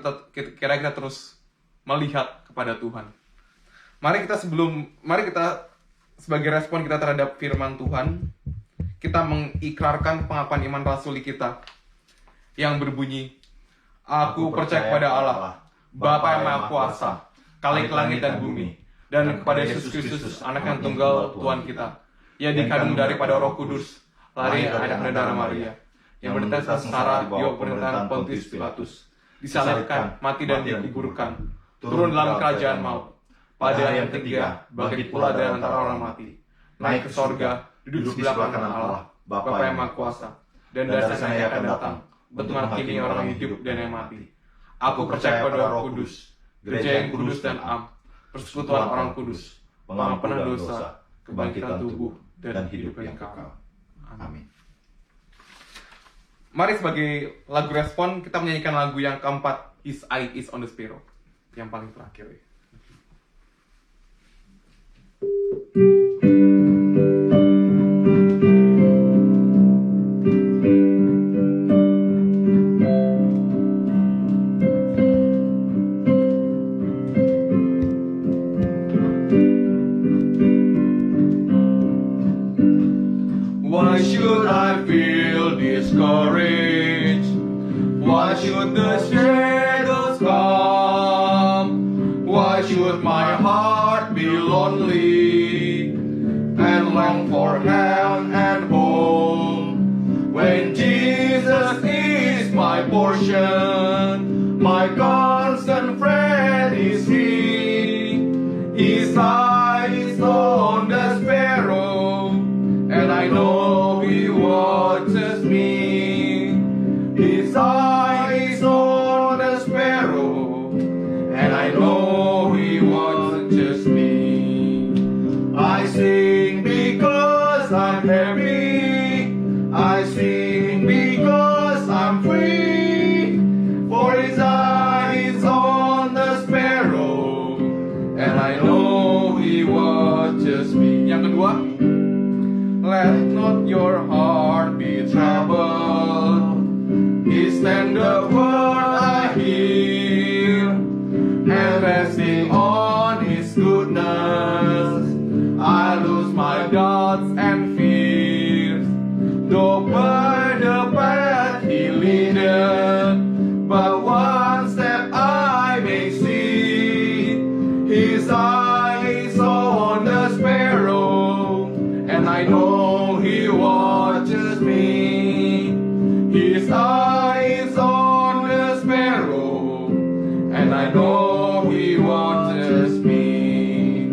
Speaker 1: kita terus melihat kepada Tuhan. Mari kita sebagai respon kita terhadap firman Tuhan, kita mengikrarkan pengakuan iman rasuli kita yang berbunyi, Aku percaya kepada Allah, Bapa yang Maha Kuasa, Khalik langit dan bumi, dan kepada Yesus Kristus, Anak yang tunggal Tuhan kita, yang dikandung daripada Roh Kudus, lahir anak dan darah Maria, yang menderita sengsara di bawah pemerintahan Pontius Pilatus, disalibkan, mati dan dikuburkan, turun dalam kerajaan maut, pada hari yang ketiga bangkit pula dari antara orang mati, naik ke sorga, duduk di sebelah kanan Allah, Bapa yang Maha Kuasa, dan dari sana ia akan datang untuk menghakimi orang hidup dan yang mati. Aku percaya pada Roh Kudus, gereja yang kudus dan am, persekutuan orang kudus, pengampunan dosa, kebangkitan tubuh, dan hidup yang kekal.
Speaker 2: Amin.
Speaker 1: Mari sebagai lagu respon kita menyanyikan lagu yang keempat, His Eye is on the Sparrow, yang paling terakhir ya.
Speaker 4: Why should I feel discouraged? Why should the shadows come? Why should my heart be lonely and long for heaven and home? When Jesus is my portion, my constant friend is He. His eye is on the sparrow, and I know He watches me. His eye is on the sparrow, and I know He watches me. I sing because I'm happy. I sing because I'm free. For His eye is on the sparrow, and I know He watches me.
Speaker 1: Yang kedua,
Speaker 4: Let not your heart be troubled. His tender word I hear, and resting on His goodness, I lose my doubts and fears. Though by the path He leadeth, but one step I may see. His eye is on the sparrow, and I know He watches me. His eye is on the sparrow, and I know He watches me.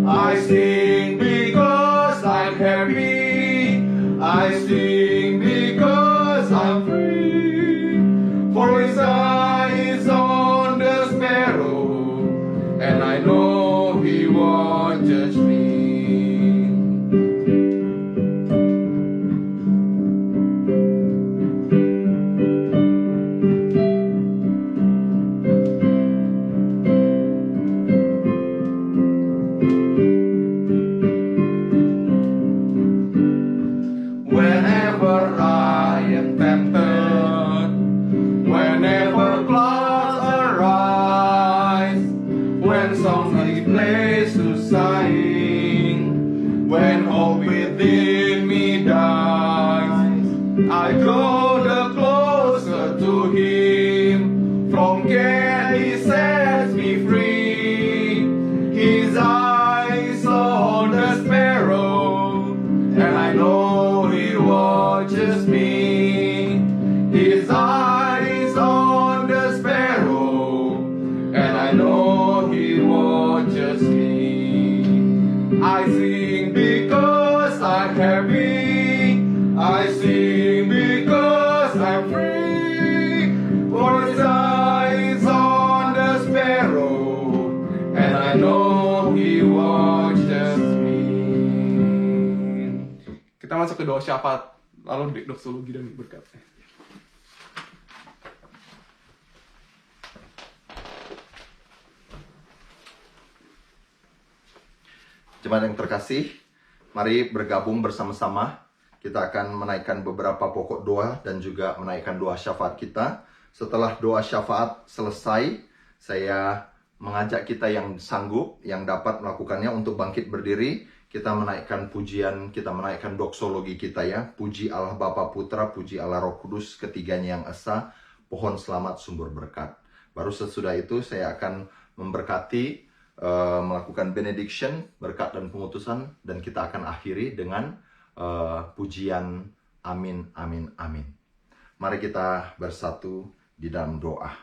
Speaker 4: I sing because I'm happy. I sing because I'm free. For His eye is on the sparrow, and I know He watches me. Whenever in me dies, I grow the closer to Him. From care He sets me free. His eyes on the sparrow, and I know He watches me. His eyes on the sparrow, and I know He watches me. I sing because I'm happy. I sing because I'm free. For His eyes on the sparrow, and I know He watches me.
Speaker 1: Kita masuk ke doa syafaat, lalu doksologi dan berkatnya.
Speaker 2: Jemaat yang terkasih, mari bergabung bersama-sama. Kita akan menaikkan beberapa pokok doa dan juga menaikkan doa syafaat kita. Setelah doa syafaat selesai, saya mengajak kita yang sanggup, yang dapat melakukannya untuk bangkit berdiri. Kita menaikkan pujian, kita menaikkan doksologi kita ya. Puji Allah Bapa Putra, puji Allah Roh Kudus, ketiganya yang esa. Pohon selamat sumber berkat. Baru sesudah itu saya akan memberkati, melakukan benediction, berkat dan pengutusan, dan kita akan akhiri dengan pujian amin, amin, amin. Mari kita bersatu di dalam doa.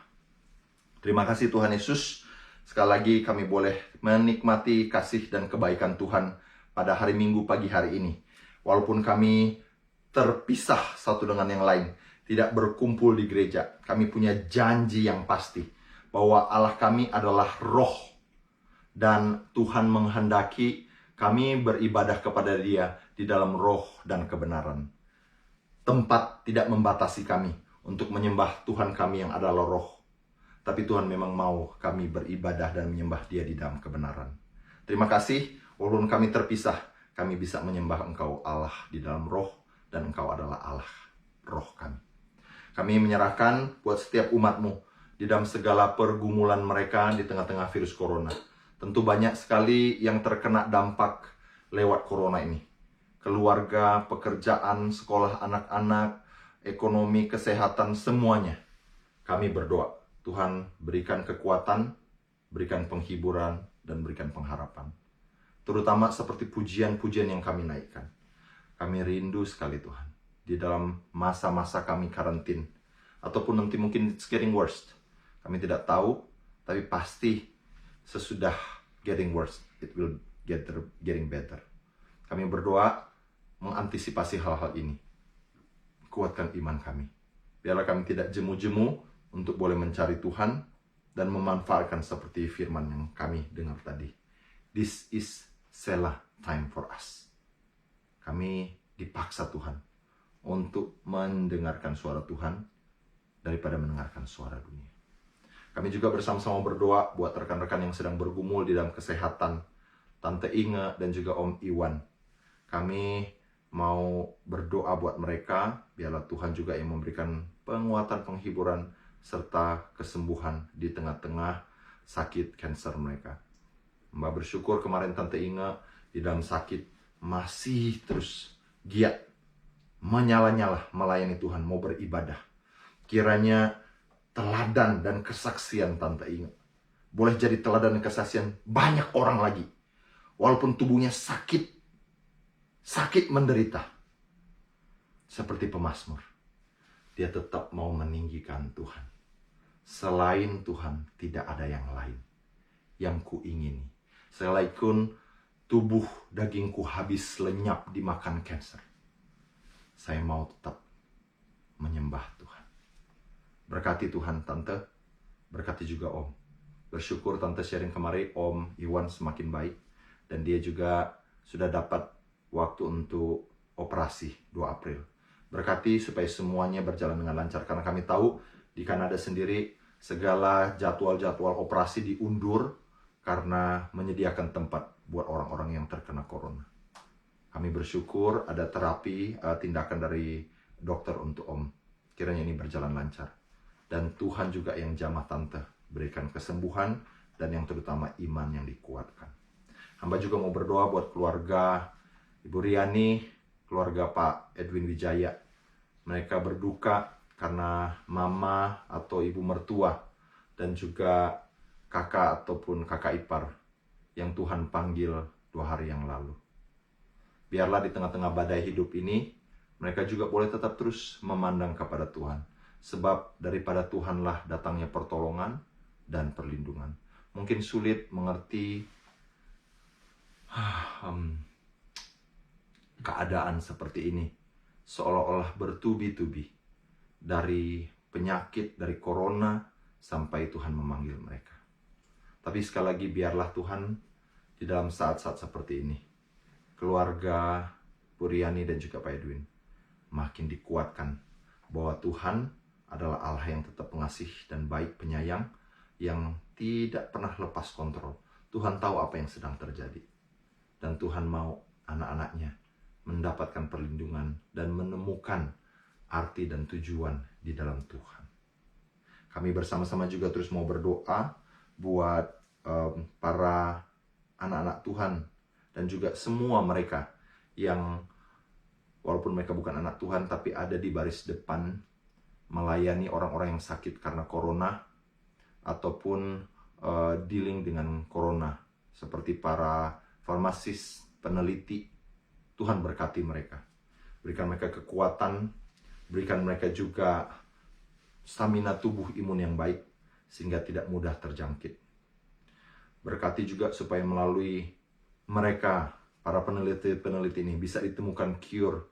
Speaker 2: Terima kasih Tuhan Yesus. Sekali lagi kami boleh menikmati kasih dan kebaikan Tuhan pada hari Minggu pagi hari ini. Walaupun kami terpisah satu dengan yang lain, tidak berkumpul di gereja, kami punya janji yang pasti bahwa Allah kami adalah roh. Dan Tuhan menghendaki kami beribadah kepada Dia di dalam roh dan kebenaran. Tempat tidak membatasi kami untuk menyembah Tuhan kami yang adalah roh. Tapi Tuhan memang mau kami beribadah dan menyembah Dia di dalam kebenaran. Terima kasih, walaupun kami terpisah, kami bisa menyembah Engkau Allah di dalam roh, dan Engkau adalah Allah roh kami. Kami menyerahkan buat setiap umat-Mu di dalam segala pergumulan mereka di tengah-tengah virus corona. Tentu banyak sekali yang terkena dampak lewat corona ini. Keluarga, pekerjaan, sekolah anak-anak, ekonomi, kesehatan, semuanya. Kami berdoa, Tuhan berikan kekuatan, berikan penghiburan, dan berikan pengharapan. Terutama seperti pujian-pujian yang kami naikkan. Kami rindu sekali Tuhan. Di dalam masa-masa kami karantin. Ataupun nanti mungkin it's getting worse. Kami tidak tahu, tapi pasti sesudah getting worse, it will getting better. Kami berdoa mengantisipasi hal-hal ini. Kuatkan iman kami. Biarlah kami tidak jemu-jemu untuk boleh mencari Tuhan dan memanfaatkan seperti firman yang kami dengar tadi. This is Selah time for us. Kami dipaksa Tuhan untuk mendengarkan suara Tuhan daripada mendengarkan suara dunia. Kami juga bersama-sama berdoa buat rekan-rekan yang sedang bergumul di dalam kesehatan, Tante Inge dan juga Om Iwan. Kami mau berdoa buat mereka, biarlah Tuhan juga yang memberikan penguatan, penghiburan, serta kesembuhan di tengah-tengah sakit kanker mereka. Mbak bersyukur kemarin Tante Inge di dalam sakit masih terus giat, menyala-nyala melayani Tuhan, mau beribadah. Kiranya teladan dan kesaksian Tante Inge boleh jadi teladan dan kesaksian banyak orang lagi. Walaupun tubuhnya sakit menderita. Seperti pemazmur, dia tetap mau meninggikan Tuhan. Selain Tuhan, tidak ada yang lain yang kuingini. Selain tubuh dagingku habis lenyap dimakan kanker, saya mau tetap menyembah Tuhan. Berkati Tuhan Tante, berkati juga Om. Bersyukur Tante sharing kemarin Om Iwan semakin baik. Dan dia juga sudah dapat waktu untuk operasi 2 April. Berkati supaya semuanya berjalan dengan lancar. Karena kami tahu di Kanada sendiri segala jadwal-jadwal operasi diundur karena menyediakan tempat buat orang-orang yang terkena corona. Kami bersyukur ada terapi, tindakan dari dokter untuk Om. Kiranya ini berjalan lancar. Dan Tuhan juga yang jamah Tante, berikan kesembuhan dan yang terutama iman yang dikuatkan. Hamba juga mau berdoa buat keluarga Ibu Riani keluarga Pak Edwin Wijaya. Mereka berduka karena mama atau ibu mertua dan juga kakak ataupun kakak ipar yang Tuhan panggil 2 hari yang lalu. Biarlah di tengah-tengah badai hidup ini, mereka juga boleh tetap terus memandang kepada Tuhan. Sebab daripada Tuhanlah datangnya pertolongan dan perlindungan. Mungkin sulit mengerti keadaan seperti ini. Seolah-olah bertubi-tubi. Dari penyakit, dari corona, sampai Tuhan memanggil mereka. Tapi sekali lagi biarlah Tuhan di dalam saat-saat seperti ini, keluarga Puriani dan juga Pak Edwin makin dikuatkan bahwa Tuhan adalah Allah yang tetap pengasih dan baik penyayang yang tidak pernah lepas kontrol. Tuhan tahu apa yang sedang terjadi. Dan Tuhan mau anak-anaknya mendapatkan perlindungan dan menemukan arti dan tujuan di dalam Tuhan. Kami bersama-sama juga terus mau berdoa buat para anak-anak Tuhan dan juga semua mereka yang walaupun mereka bukan anak Tuhan tapi ada di baris depan melayani orang-orang yang sakit karena corona ataupun dealing dengan corona, seperti para farmasis, peneliti. Tuhan berkati mereka, berikan mereka kekuatan, berikan mereka juga stamina tubuh imun yang baik sehingga tidak mudah terjangkit. Berkati juga supaya melalui mereka, para peneliti-peneliti ini bisa ditemukan cure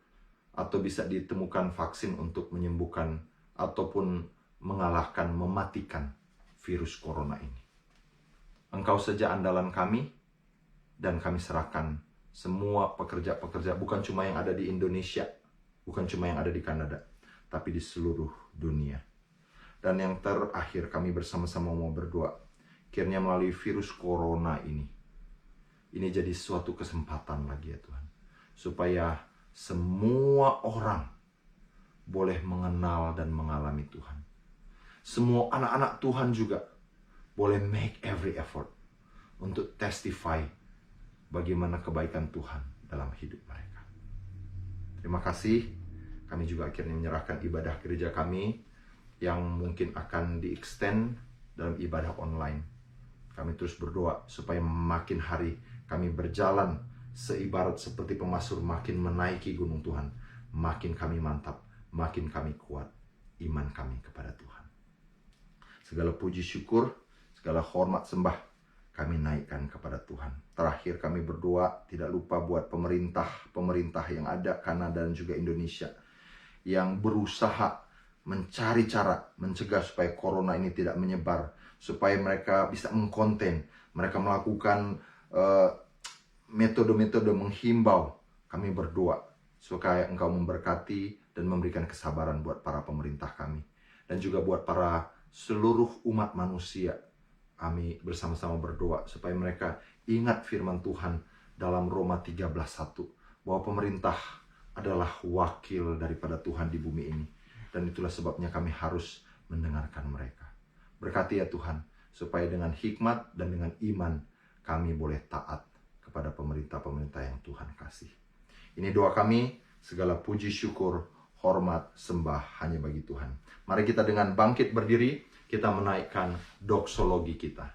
Speaker 2: atau bisa ditemukan vaksin untuk menyembuhkan ataupun mengalahkan, mematikan virus corona ini. Engkau saja andalan kami, dan kami serahkan semua pekerja-pekerja, bukan cuma yang ada di Indonesia, bukan cuma yang ada di Kanada, tapi di seluruh dunia. Dan yang terakhir, kami bersama-sama mau berdoa, kiranya melalui virus corona ini jadi suatu kesempatan lagi ya Tuhan, supaya semua orang boleh mengenal dan mengalami Tuhan. Semua anak-anak Tuhan juga boleh make every effort untuk testify bagaimana kebaikan Tuhan dalam hidup mereka. Terima kasih. Kami juga akhirnya menyerahkan ibadah gereja kami yang mungkin akan di-extend dalam ibadah online. Kami terus berdoa supaya makin hari kami berjalan seibarat seperti pemasur makin menaiki gunung Tuhan. Makin kami mantap, makin kami kuat iman kami kepada Tuhan. Segala puji syukur, segala hormat sembah kami naikkan kepada Tuhan. Terakhir kami berdoa tidak lupa buat pemerintah yang ada Kanada dan juga Indonesia yang berusaha mencari cara mencegah supaya corona ini tidak menyebar, supaya mereka bisa mengkonten, mereka melakukan metode-metode menghimbau. Kami berdoa supaya Engkau memberkati dan memberikan kesabaran buat para pemerintah kami dan juga buat para seluruh umat manusia. Kami bersama-sama berdoa supaya mereka ingat firman Tuhan dalam Roma 13:1 bahwa pemerintah adalah wakil daripada Tuhan di bumi ini, dan itulah sebabnya kami harus mendengarkan mereka. Berkati ya Tuhan, supaya dengan hikmat dan dengan iman kami boleh taat kepada pemerintah-pemerintah yang Tuhan kasih. Ini doa kami, segala puji syukur, hormat, sembah hanya bagi Tuhan. Mari kita dengan bangkit berdiri, kita menaikkan doksologi kita.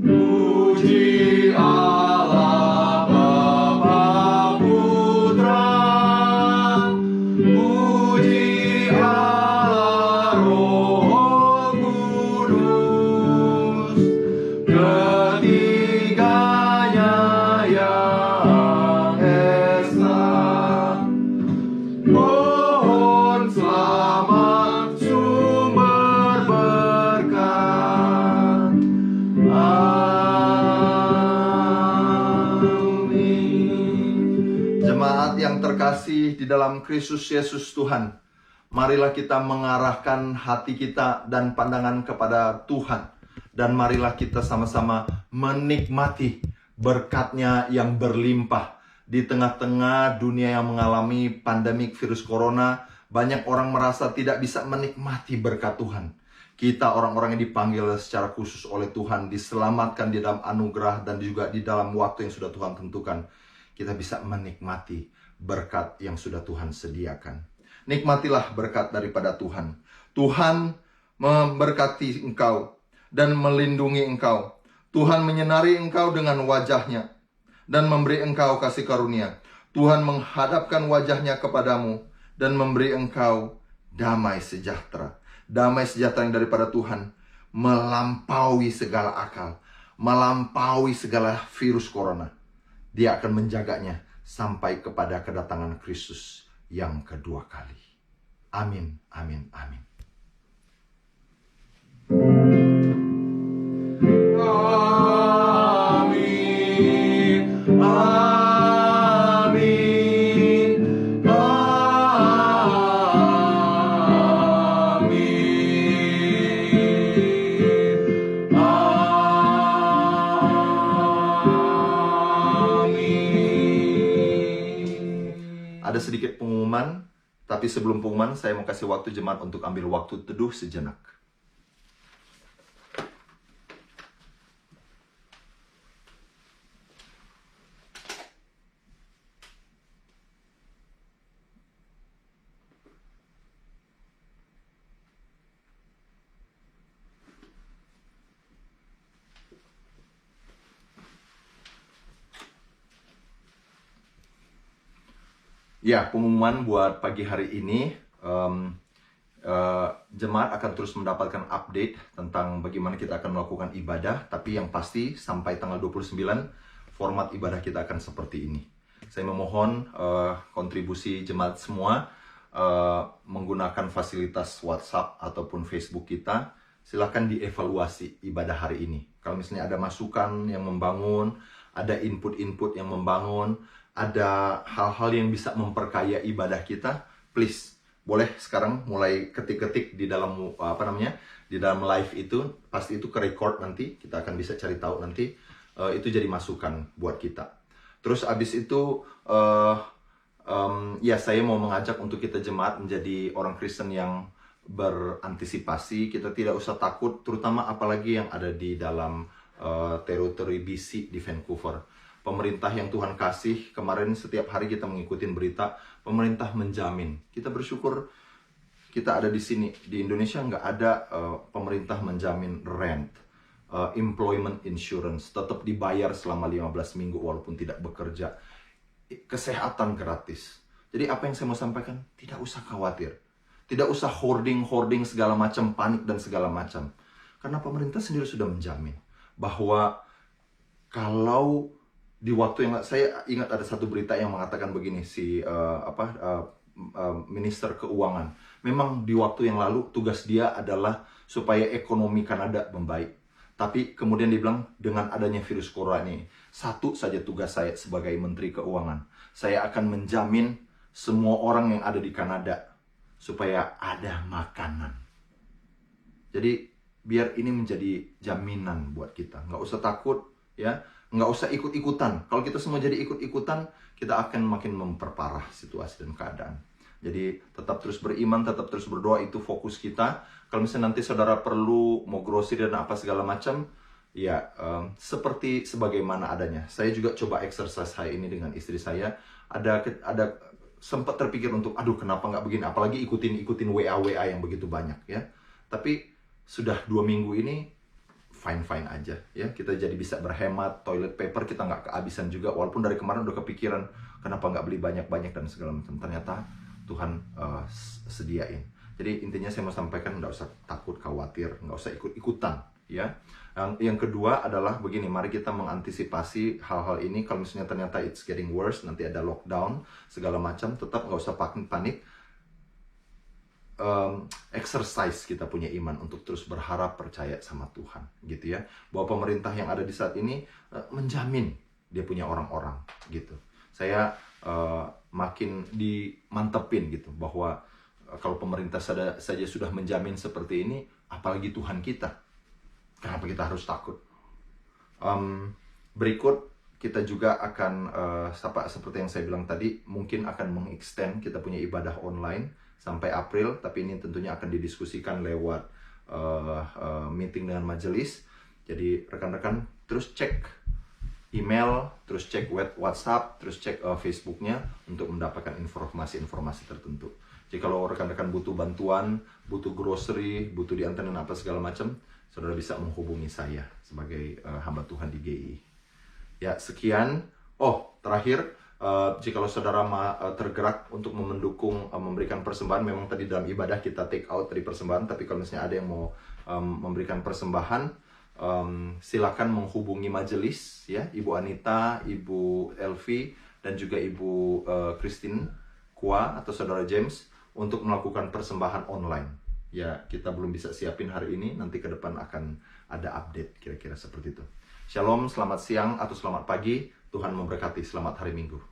Speaker 4: Puji Allah Bapa Putra, puji Allah Roh Kudus, ketiganya yang esa. Mohon selamat sumber berkat.
Speaker 2: Jemaat yang terkasih di dalam Kristus Yesus Tuhan, marilah kita mengarahkan hati kita dan pandangan kepada Tuhan. Dan marilah kita sama-sama menikmati berkat-Nya yang berlimpah. Di tengah-tengah dunia yang mengalami pandemik virus corona, Banyak orang merasa tidak bisa menikmati berkat Tuhan. Kita orang-orang yang dipanggil secara khusus oleh Tuhan, diselamatkan di dalam anugerah dan juga di dalam waktu yang sudah Tuhan tentukan. Kita bisa menikmati berkat yang sudah Tuhan sediakan. Nikmatilah berkat daripada Tuhan. Tuhan memberkati engkau dan melindungi engkau. Tuhan menyenari engkau dengan wajahnya dan memberi engkau kasih karunia. Tuhan menghadapkan wajahnya kepadamu dan memberi engkau damai sejahtera. Damai sejahtera yang daripada Tuhan melampaui segala akal, melampaui segala virus corona. Dia akan menjaganya sampai kepada kedatangan Kristus yang kedua kali. Amin, amin, amin.
Speaker 4: Amin. Amin. Amin. Amin.
Speaker 2: Ada sedikit pengumuman, tapi sebelum pengumuman saya mau kasih waktu jemaat untuk ambil waktu teduh sejenak. Ya, pengumuman buat pagi hari ini, jemaat akan terus mendapatkan update tentang bagaimana kita akan melakukan ibadah, tapi yang pasti sampai tanggal 29, format ibadah kita akan seperti ini. Saya memohon kontribusi jemaat semua menggunakan fasilitas WhatsApp ataupun Facebook kita. Silahkan dievaluasi ibadah hari ini. Kalau misalnya ada masukan yang membangun, ada input-input yang membangun, ada hal-hal yang bisa memperkaya ibadah kita, please boleh sekarang mulai ketik-ketik di dalam di dalam live itu, pasti itu ke-record nanti, kita akan bisa cari tahu nanti, itu jadi masukan buat kita. Terus abis itu ya saya mau mengajak untuk kita jemaat menjadi orang Kristen yang berantisipasi. Kita tidak usah takut, terutama apalagi yang ada di dalam teritori BC di Vancouver. Pemerintah yang Tuhan kasih, kemarin setiap hari kita mengikuti berita, pemerintah menjamin. Kita bersyukur kita ada di sini. Di Indonesia nggak ada pemerintah menjamin rent, employment insurance, tetap dibayar selama 15 minggu walaupun tidak bekerja. Kesehatan gratis. Jadi apa yang saya mau sampaikan, tidak usah khawatir. Tidak usah hoarding segala macam, panik dan segala macam. Karena pemerintah sendiri sudah menjamin bahwa kalau di waktu yang saya ingat ada satu berita yang mengatakan begini, Minister Keuangan. Memang di waktu yang lalu tugas dia adalah supaya ekonomi Kanada membaik. Tapi kemudian dibilang dengan adanya virus corona ini, satu saja tugas saya sebagai Menteri Keuangan. Saya akan menjamin semua orang yang ada di Kanada supaya ada makanan. Jadi biar ini menjadi jaminan buat kita. Nggak usah takut, ya. Nggak usah ikut-ikutan. Kalau kita semua jadi ikut-ikutan, kita akan makin memperparah situasi dan keadaan. Jadi tetap terus beriman, tetap terus berdoa, itu fokus kita. Kalau misalnya nanti saudara perlu mau grocery dan apa segala macam, ya seperti sebagaimana adanya. Saya juga coba exercise hari ini dengan istri saya. Ada sempat terpikir untuk, aduh kenapa nggak begini, apalagi ikutin WA yang begitu banyak ya. Tapi sudah 2 minggu ini fine aja ya, kita jadi bisa berhemat. Toilet paper kita nggak kehabisan juga, walaupun dari kemarin udah kepikiran kenapa nggak beli banyak dan segala macam. Ternyata Tuhan sediain. Jadi intinya saya mau sampaikan, nggak usah takut, khawatir, nggak usah ikut-ikutan ya. Yang kedua adalah begini, mari kita mengantisipasi hal-hal ini. Kalau misalnya ternyata it's getting worse, nanti ada lockdown segala macam, tetap nggak usah panik. Exercise kita punya iman untuk terus berharap, percaya sama Tuhan gitu ya, bahwa pemerintah yang ada di saat ini menjamin dia punya orang-orang gitu. Saya makin dimantepin gitu bahwa kalau pemerintah saja sudah menjamin seperti ini, apalagi Tuhan kita, kenapa kita harus takut? Berikut kita juga akan seperti yang saya bilang tadi, mungkin akan mengextend kita punya ibadah online sampai April, tapi ini tentunya akan didiskusikan lewat meeting dengan majelis. Jadi rekan-rekan terus cek email, terus cek WhatsApp, terus cek Facebooknya untuk mendapatkan informasi-informasi tertentu. Jadi kalau rekan-rekan butuh bantuan, butuh grocery, butuh diantarin apa segala macam, saudara bisa menghubungi saya sebagai hamba Tuhan di GI. Ya, sekian. Oh, terakhir, jikalau saudara tergerak untuk mendukung, memberikan persembahan, memang tadi dalam ibadah kita take out dari persembahan, tapi kalau misalnya ada yang mau memberikan persembahan, silakan menghubungi majelis, ya, Ibu Anita, Ibu Elvi, dan juga Ibu Christine Kua atau Saudara James untuk melakukan persembahan online. Ya, kita belum bisa siapin hari ini, nanti ke depan akan ada update kira-kira seperti itu. Shalom, selamat siang atau selamat pagi, Tuhan memberkati, selamat hari Minggu.